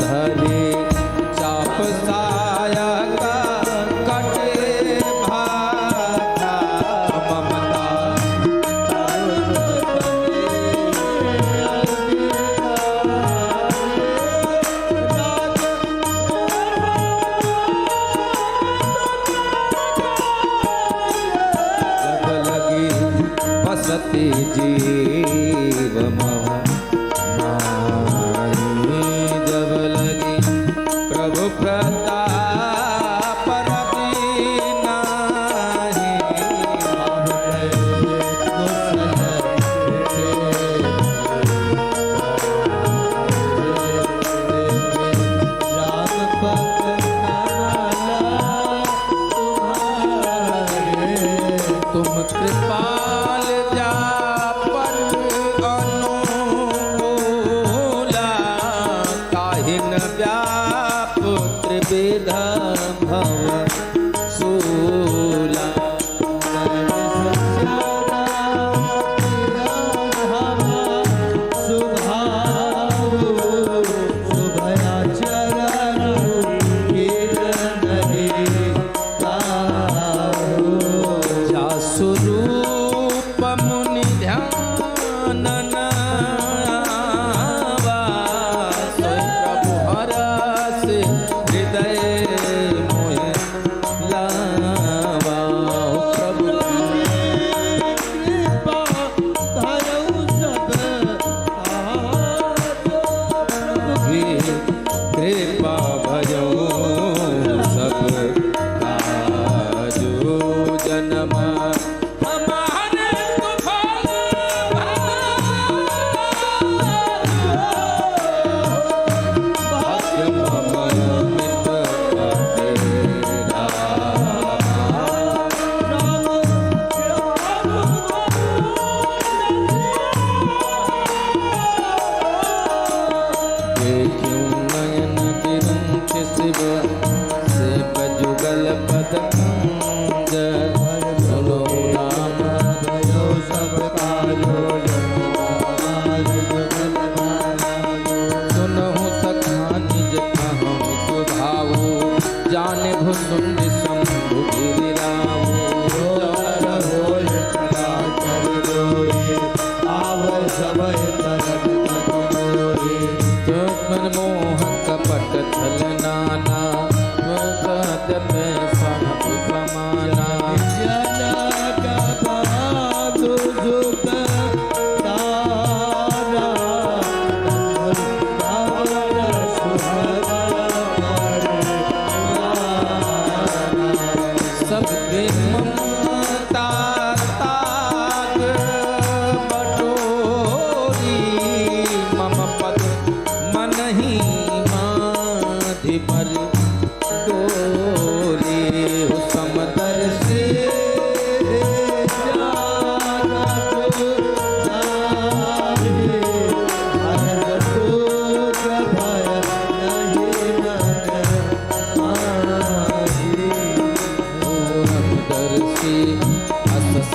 धरे चाप साया का कटे भाता ममता जब लगी बसती जीव मह जब लगी प्रभु प्रताप रविनाहि राम भक्त तुम कृपाल जा पर अनुकूला काहि न व्यापुत्र विधा भव सूला जा स्वरूप मुनि ध्यान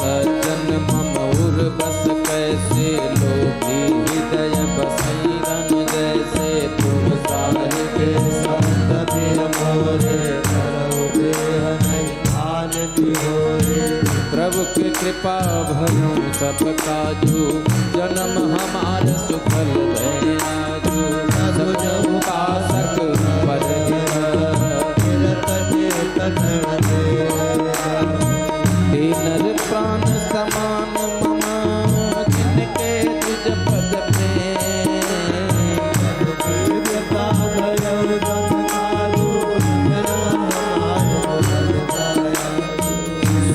सज्जन मम उर बस कैसे लोभी हृदय बसई रन जैसे तुम साहिबे संत प्रिय मोरे करोगे हमें ध्यान दियोरे प्रभु के कृपा भयो सब काजू जन्म हमार सुफल भय आजू सब उपासक पर दीनर प्राण समान मम जिनके तुझ पद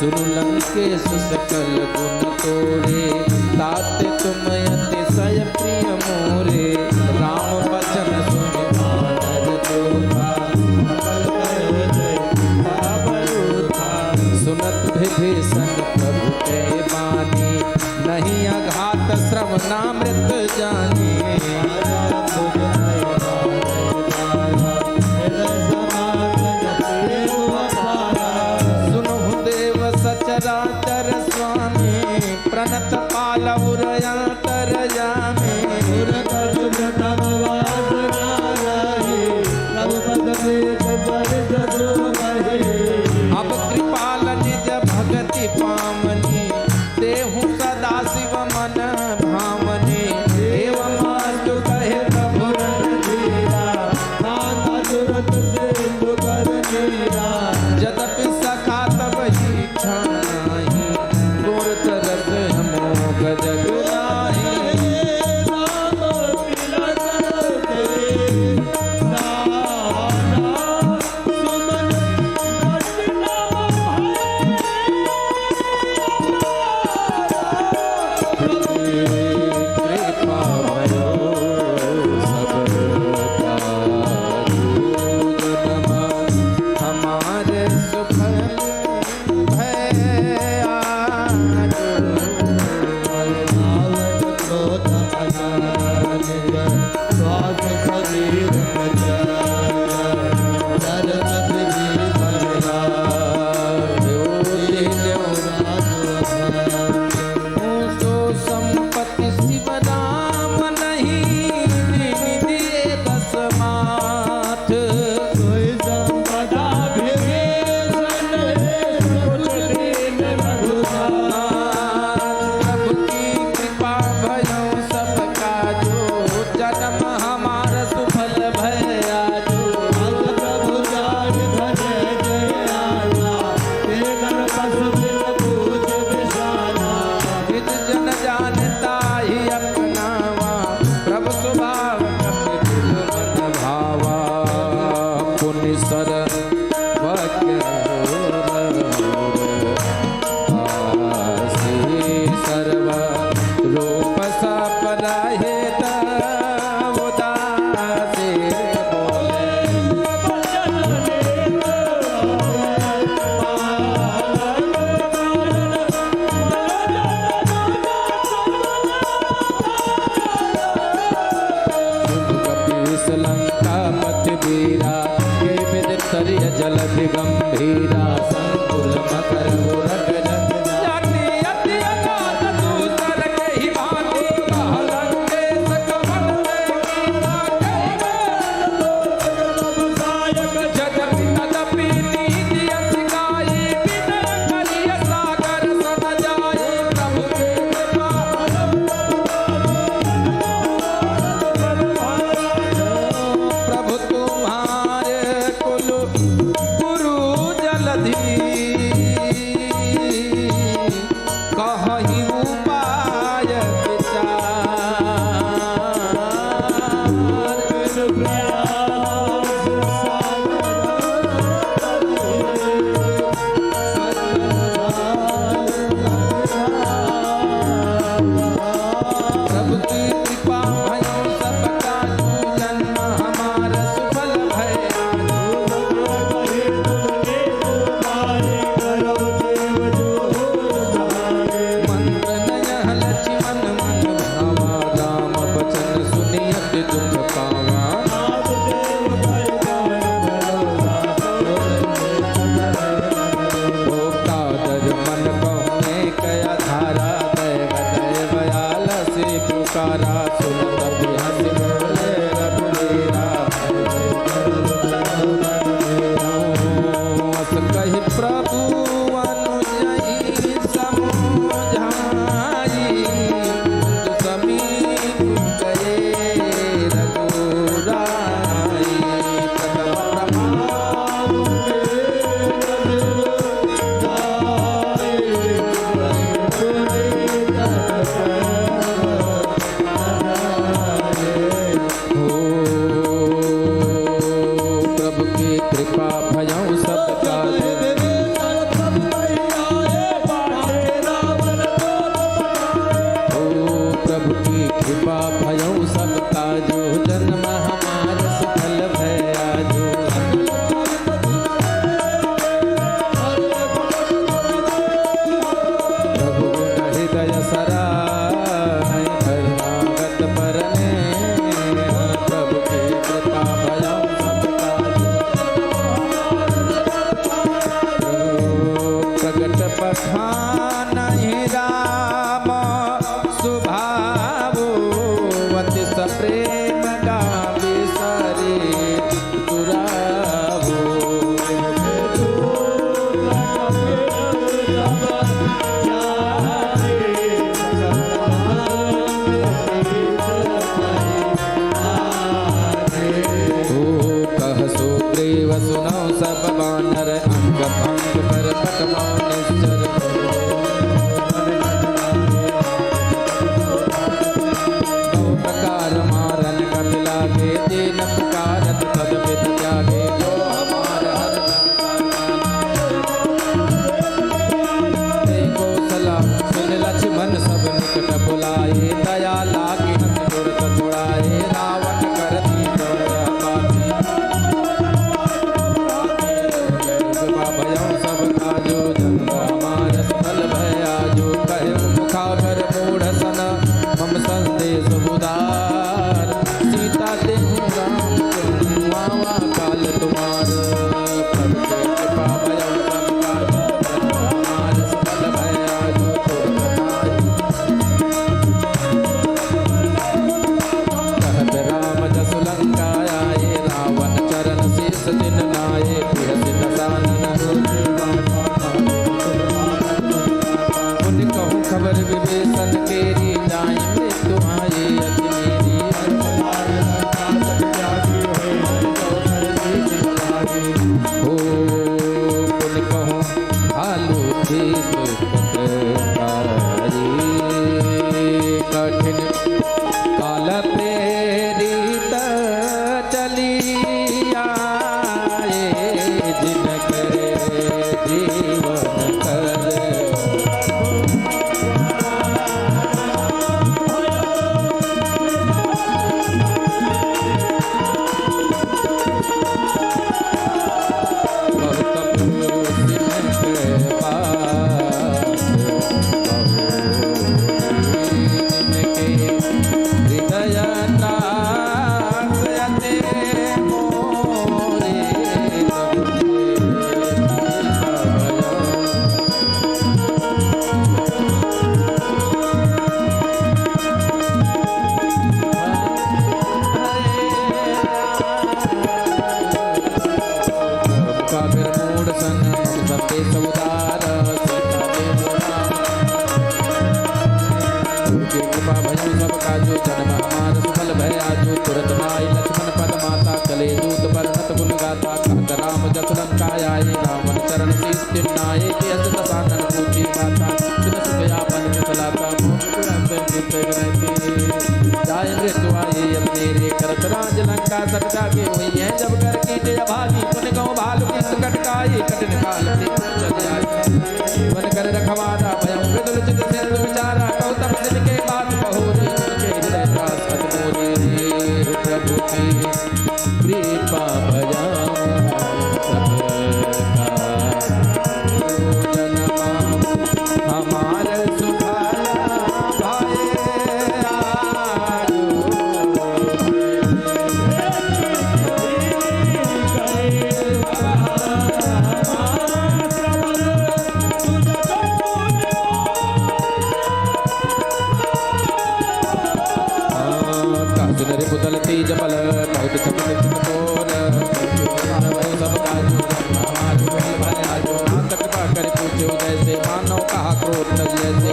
सुन लंकेश सकल गुण तोड़े तात तुम अतिशय प्रिय मोरे राम वचन सुन मानर जोधा सुनत विभीषण प्रभु के बानी नहीं अघात श्रवणामृत जानी सुनहु देव सचराचर स्वामी प्रणत पालउरयांतर जामे अब कृपाल निज भगति पामनी देहु सदा शिव मन भामनी एवं मास्तु कहे प्रभु यद्यपि सखा तब ही छानाहि गोर तरस हमोग जग नाही कृपा भयो सब जन्म हमारे सुफल भय सो संपत्ति शिव नाम नहीं दिए दस माथ प्रभु की कृपा भयो सब काजो जन्म हमार सुफल भय आजो निज जन जानता ही अपनावा प्रभु स्वभाव कपिल मन भावा पुनि सर सर्व रूप सपराहे उदासे कपीस लंका पथ बीरा के विद तरिय जलधि गंभीरा संकुल मकर उरग जाति अति अगाध दूसर के ही भांति कहलंके सकवन जगति तदपि नीति असिकाई विनय करिय सागर सन जाई प्रभु के कृपा प्रभु तुम्हारे कुल गुरु जलधि कहीं उपाय प्रभु की कृपा भयो सब काजू जन्म हमार सुफल भय मंद पुकारा सुनत बिहस बोले रघुवीरा अस कहि प्रभु अनुजई समझाई समीप गए रघुराई प्रथम प्रभाव प्रभु की कृपा भयं सब काज प्रभु की कृपा भयं सब काजो जन्म हमार सफल भय आजो प्रभु गुण हृदय सराय करुणागत परने प्रभु की कृपा भयं सब काजो प्रगट पखानहि राम सुभावो अति सप्रेम गावे सरे दुरावो ओ कह सुग्रीव सुनो सब वानर अंग भंग पर पटमौ निश्चर बहु प्रकार मारन कपिला के दीन पुकारत तद विद जागे जो हमार हर कौशला सुन लक्ष्मण सब निकट बुलाए दया लागे हंस दुर्ग छुड़ाए रावण कर दी बाती भयं सब काजो जन्म हमार सफल भय आजो कहे मुखागर मूढ़ सन मम संदेश उदार सीता देहु राम मावा काल तुम्हार प्रभु के कृपा भयं सब काजो जन्म हमार सफल भय आजो कहत राम जसु लंका आए रावण चरण शीस दिन नाये बिहसि दसानन मुनि कहूँ खबर विभीषण केरी जाई मृत्यु आये अति मेरी हो मुनि कहूँ भालू भीष कठिन काल प्रेरित चली आए जिनके जीवन कर बहुत पूजिन के पास जिनके हृदय नासयते मोरे प्रभु के कागर मूढ़ सन सबके सौदार सीता देहु राम उनकी कृपा भयं सब काजो जन्म हमार सफल भय आजो तुरत नाई लक्ष्मण पद माता चले दूत बरनत गुण गाता कहत राम जस लंका आए रावण चरण शीस चिन्नाए यस दसानन पूछी माता सुन सुख यापन कुशलाता जाय मृत्यु आए अब मेरे करत राज लंका सट जागे हुई है जब कर कीटे अभागी पुन गौ भालु किस कटकाए कठिन काल से चल आए मन कर रखवारा भयं मृदुल चित सिंधु विचारा कहु तब जिनके बात कहो रे उनके हृदय त्रास कट मोरे प्रभु की कृपा भयं सब काज जन्म हमार सुभाला भाए आजो अर्जुन रे पुतल तेज बल बहुत छपन चितकोर भयो सब काजू हमारे बल भले आजो नाथ कृपा कर पूछे उदय से मानव कहा क्रोध न जैसे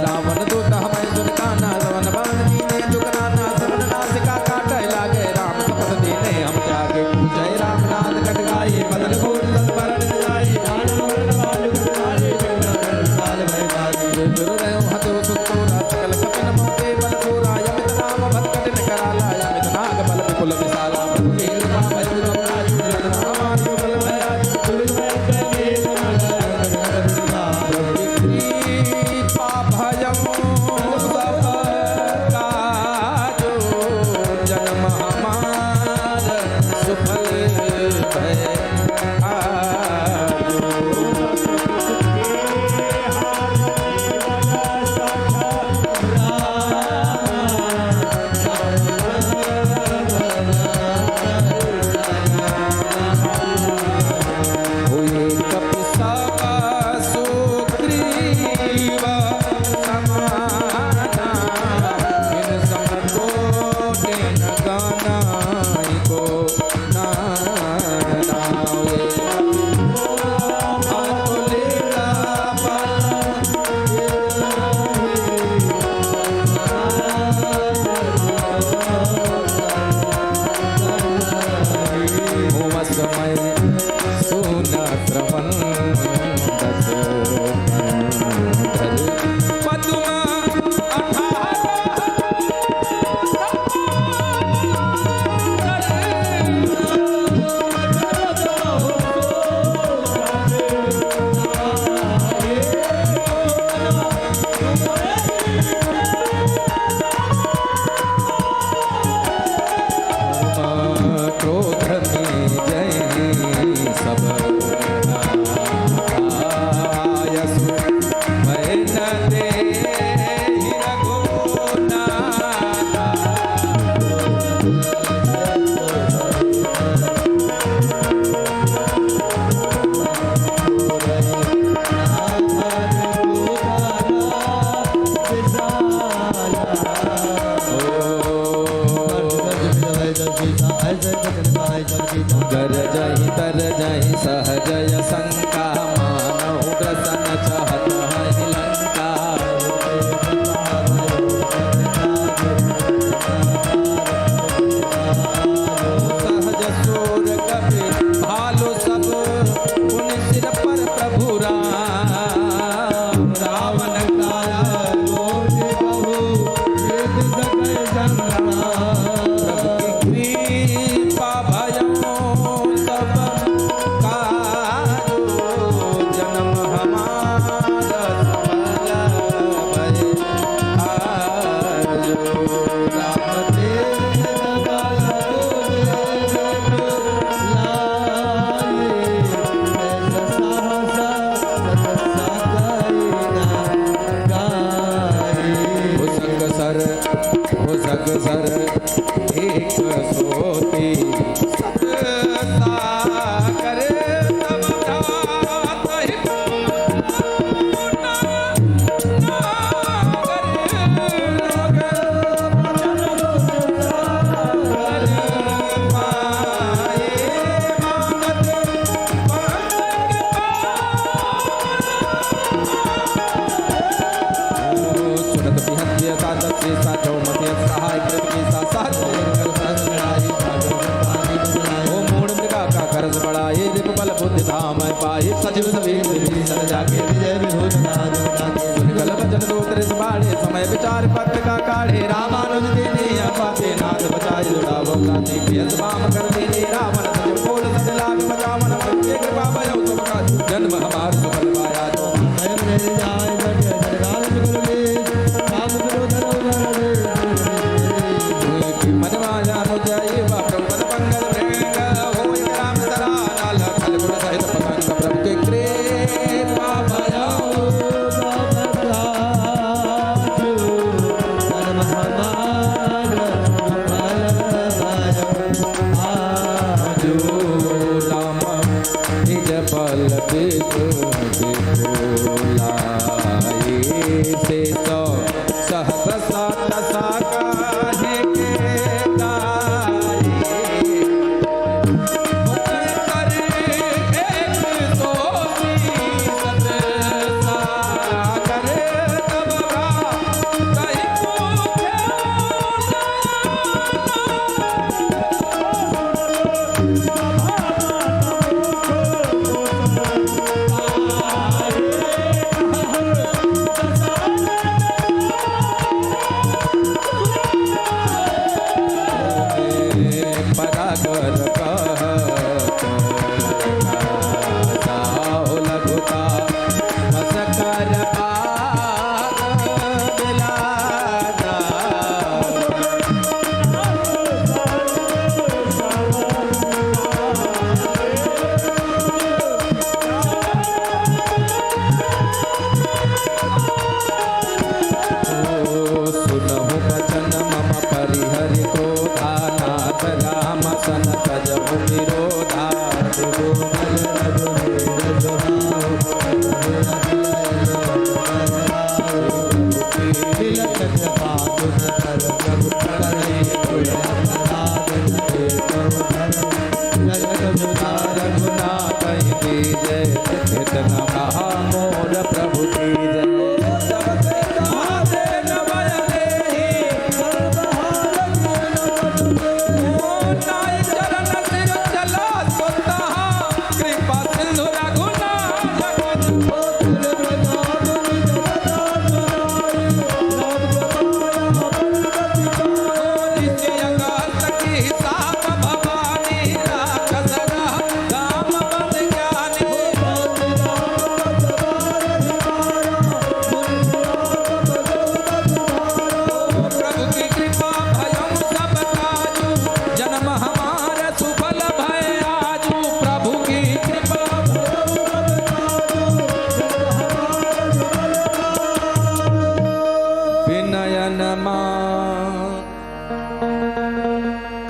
रावण दूत हमें सुनकाना सवन बाण कीने जुगनाना सरन नासिका काटे लागे राम शपथ देने हम जागे जय राम नाथ कट गाये बदन घोर संवरण जाये दुर्दय हतो सुतोरा सकल कपिन मोते बल थोरा यमित नाम भक्कटिन कराला यमित नाग बल विपुल विशाला बल भयो गमराजु जन हमारे बल भयाजु कृपा भयम सब काजो जन्म हमार सुफल भय आजो हुए कप सब सुग्रीव समाना इन समको दिन गानाई को नाना हुए अतुलिता हुआ समय सुना श्रवण दस पद्मा क्रोध में जय सब आयसु भय न दे रघुनाथा गरजहि तरजहि सहजय शंका मानव ग्रसन चाहत है लंका सहज सोर कपि भालु सब पुन सिर पर प्रभु राम रावण काया रोष बहु वेद सकल जंगमा प्रभु की कृपा भयम सब काजो जन्म हमारा सफल भय आजो राम तेज बल हो संग सर एक सोती सत्ता करे तब जात ही पूना ना करे नगर पाए मानत सुनत बिहत्य साधक से साधो मध्य सहाय कृत के साथ ओ मूड मृगा का करज बढ़ाए रिप बल बुद्धि धाम पाए सजीव सवेद सर जाके विजय विभूषण सुनिकल वचन दो त्रिस बाड़े समय विचार पत्र का काढ़े रामानुज देने अपाते नाथ बचाए जुड़ावो क्रांति प्रियस वाम कर देने रावण सजब बोल सज लाग बचावन के कृपा भयो सब का जन्म हमार सुफल पाया जो स्वयं ले जाए जग जगाल जुगल ले काम करो धरो मन माया मुझे प्रभु पद पंगल भृंग होय राम सरा नाल खल गुण सहित पतंग प्रभु के कृपा भयो जन्म हमारा आजो राम निज बल देखो लाए से तो सहब प्रभु की जय सबसे कहाते नवय देहि नाय चरण सिर चला स्वतः कृपा सिंधु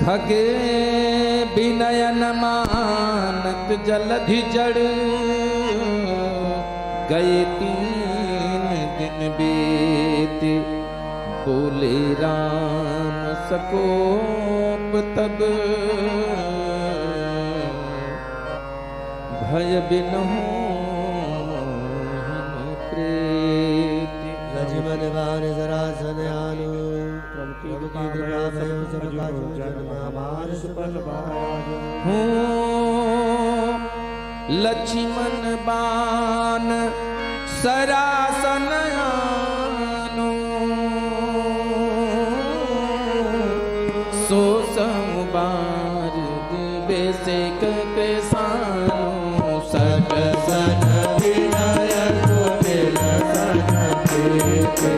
खगे विनयन मानत जलधि जड़ गए 3 दिन बीते बोले राम सकोप तब भय बिनहु प्रेत लक्ष्मण बाण जरासन आनु प्रभु की प्रभु कृपा की कृपा भयो भयो सब सब काजु जन जन्म हमार हमार सुफल भायो हूँ लक्ष्मण बाण सरासन आनु सो संबार दिवे से सानु सक सन विनायक मिलन प्रीति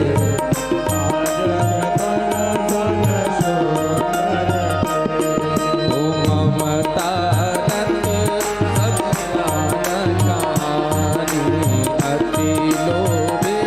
अति लोभे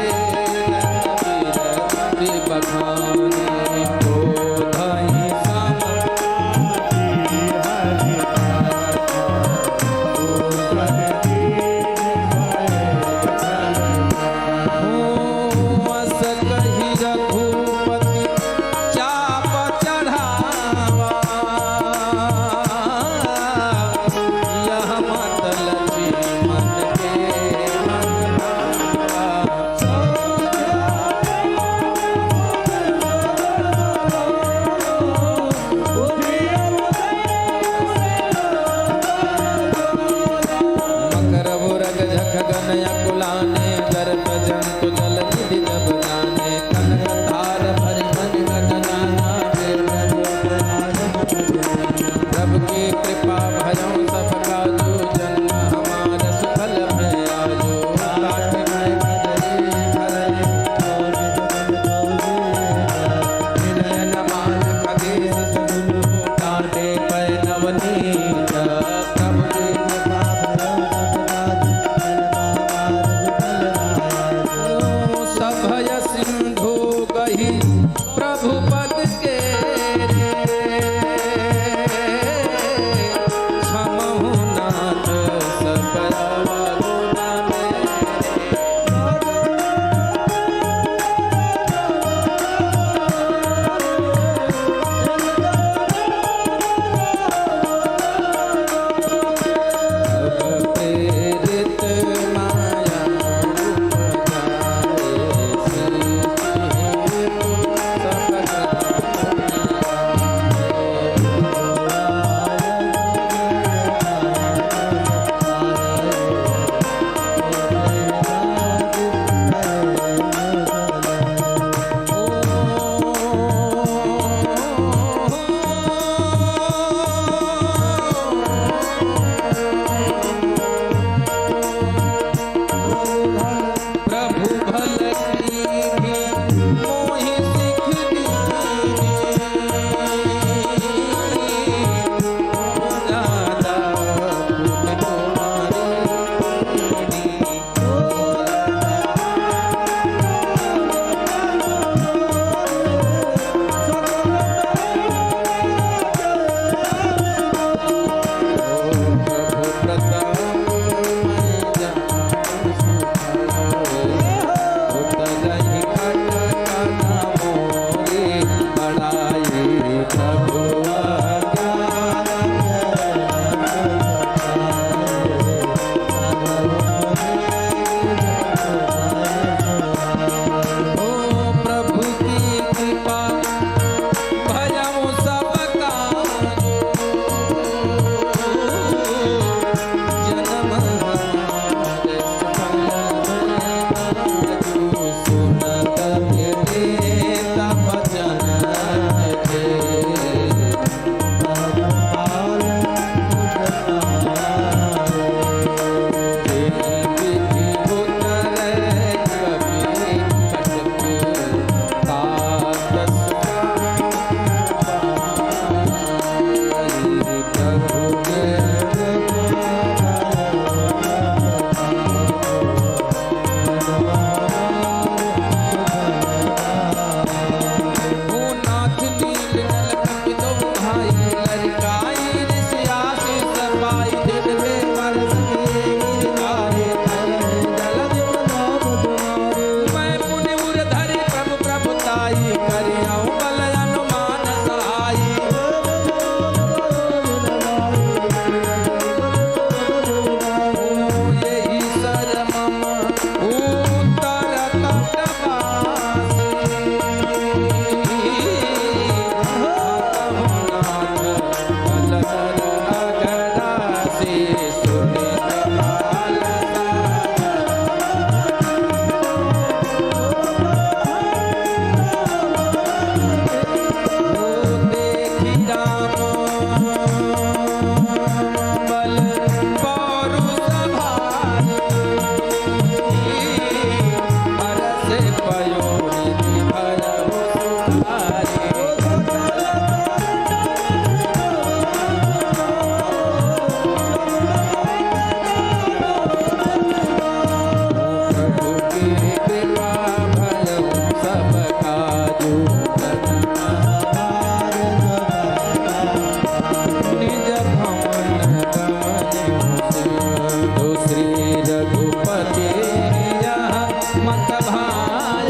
मत भाय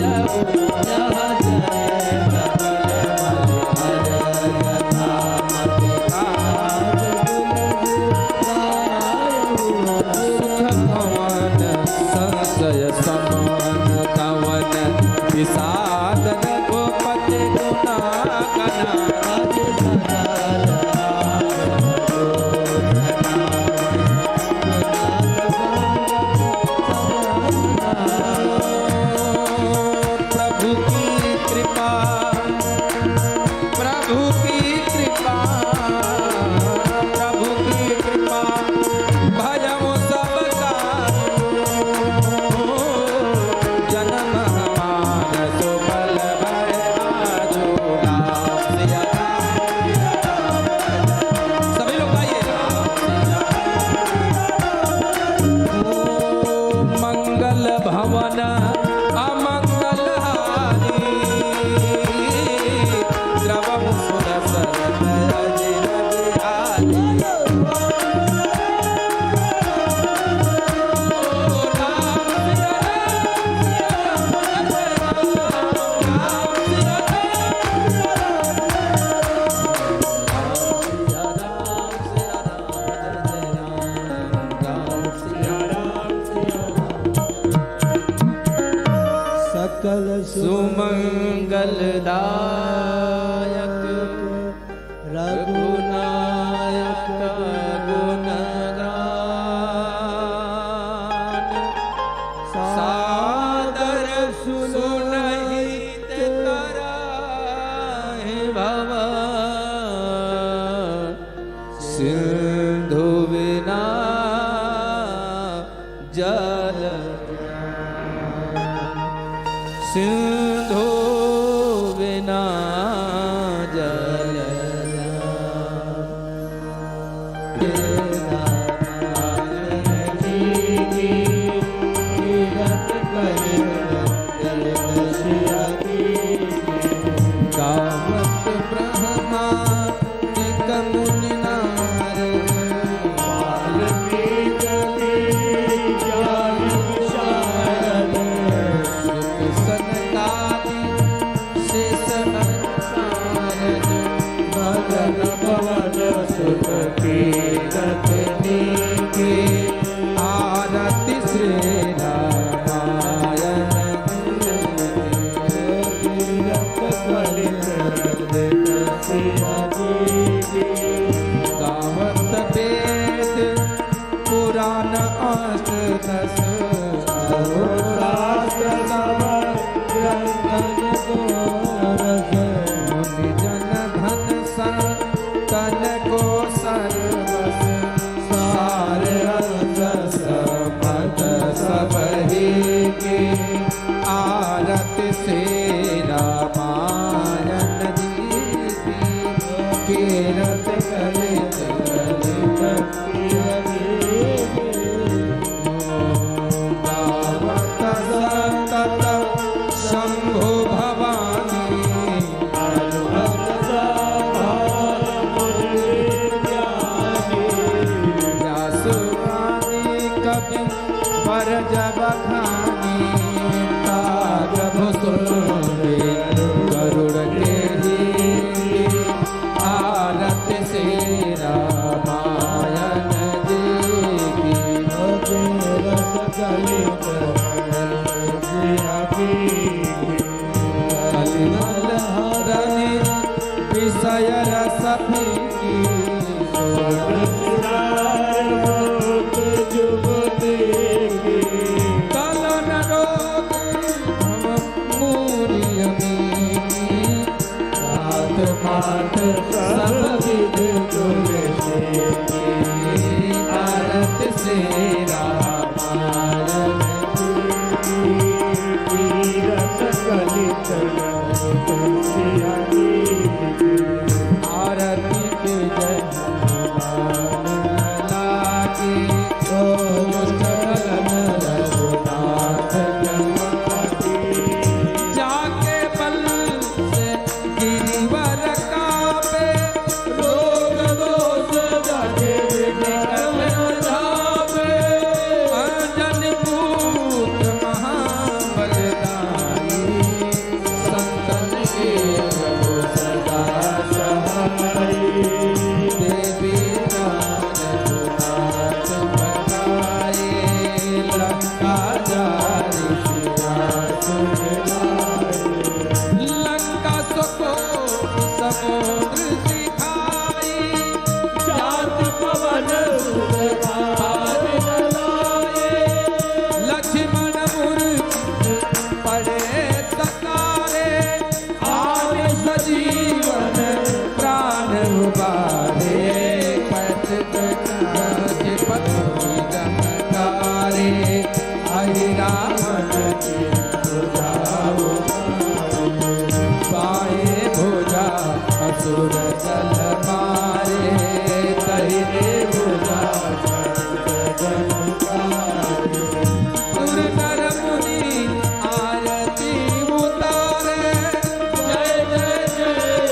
संशय समान कवन विषादन गोपति गुना कना प्रभु की कृपा प्रभु की कृपा प्रभु की कृपा भजम सबका जन्म हमारा सुबल भय आजो राम सिया राम। सभी लोग गाइए मंगल भवन अमंगल हारी द्रवम सुरसर दयाजिर बिहारी। ओ राम सिया राम सिया सकल सुमंगलदायक रघुनायक गुणगान सादर सुनहित कराहि भव सिंधु बिना जल सिंधु बिना जल गावत ब्रह्मा मुनि नारद सनकादि शेष नारद भगन भवन सुख कीरत नीके आरति श्री रामायण गावत वेद पुराण अष्ट दश मुनि जन धन तन को सर्वस सार रस मत सब के आरति से रामायण दीदी कीरत कलित गावत सतत शंभु भवानी व्यासवाणी कवि पर जब खानी प्रभु सुने गरुड़ के ही आरति से रामायण देवी कलिमल हरनि विषय रस फीकी कलन रोग मूर्यमी रात पाठ सब विध आरत से रामायण पाए भुजा असुर जल मारे तहिने भुजा सुर नर मुनि आरती उतारे जय जय जय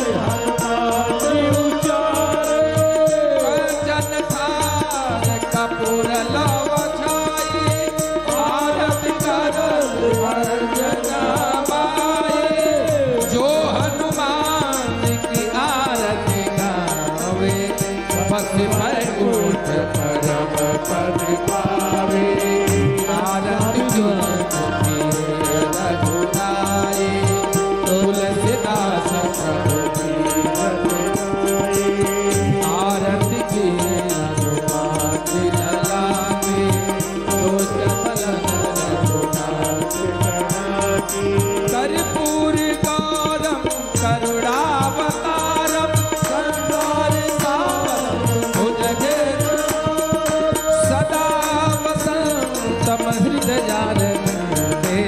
कंचन थार कपूर लव छाई आरती करत हर जना माए जो हनुमान की आरती गावे बस बैकुंठ परम पद पावे आरती की रघुनाई तुलसीदास प्रभु की रघुनाई आरती की हनुमान ललामी दोष फलन रघुनाथ कर्पूर गौरम करुणावतारम संसार सारम भुजगेन्द्र सदा वसंतम हृदयारण्ये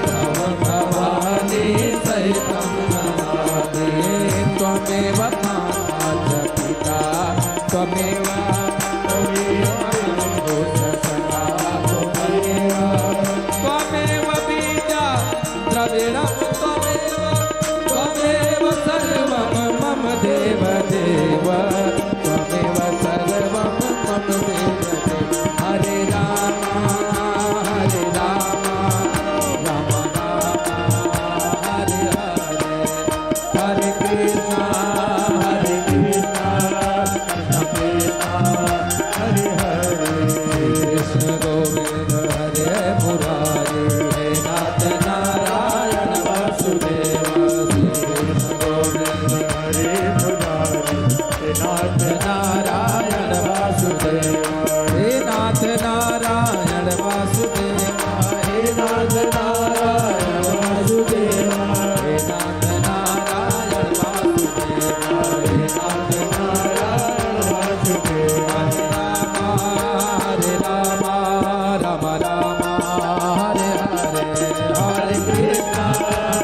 तव भवानी सहितं नमामि त्वमेव माता च पिता त्वमेव त्वमेव बीजा द्रविणं त्वमेव सर्वं मम देव देव त्वमेव सर्वं मम देव देव हरे राम राम राम हरे हरे हरे कृष्णा कृष्ण कृष्णा हरे हरे कृष्ण गोविंद हरे मुरारी हे नाथ नारायण वासुदेव श्री कृष्ण गोविंद हरे मुरारी हे नाथ नारायण वासुदेव हे नाथ नारायण वासुदेव हे नाथ नारायण वासुदेव हे नाथ नारायण वासुदेव हे नाथ नारायण वासुदेव हरे राम राम राम हरे हरे हरे कृष्णा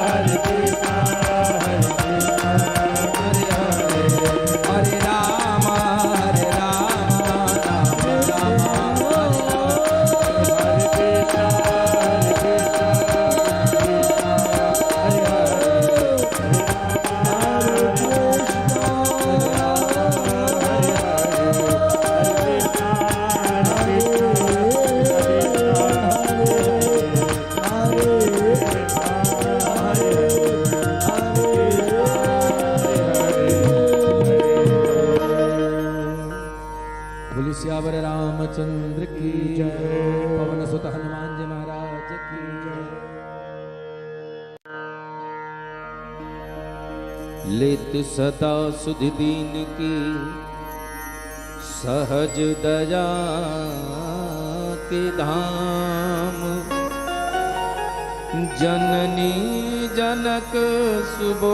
हरे कृष्णा हरे हरे हरे राम राम राम हरे कृष्णा हरे बोलिए सियावर रामचंद्र की जय पवन सुत हनुमान जी महाराज की जय। लेत सदा सुधि दीन की सहज दया के धाम जननी जनक सुबो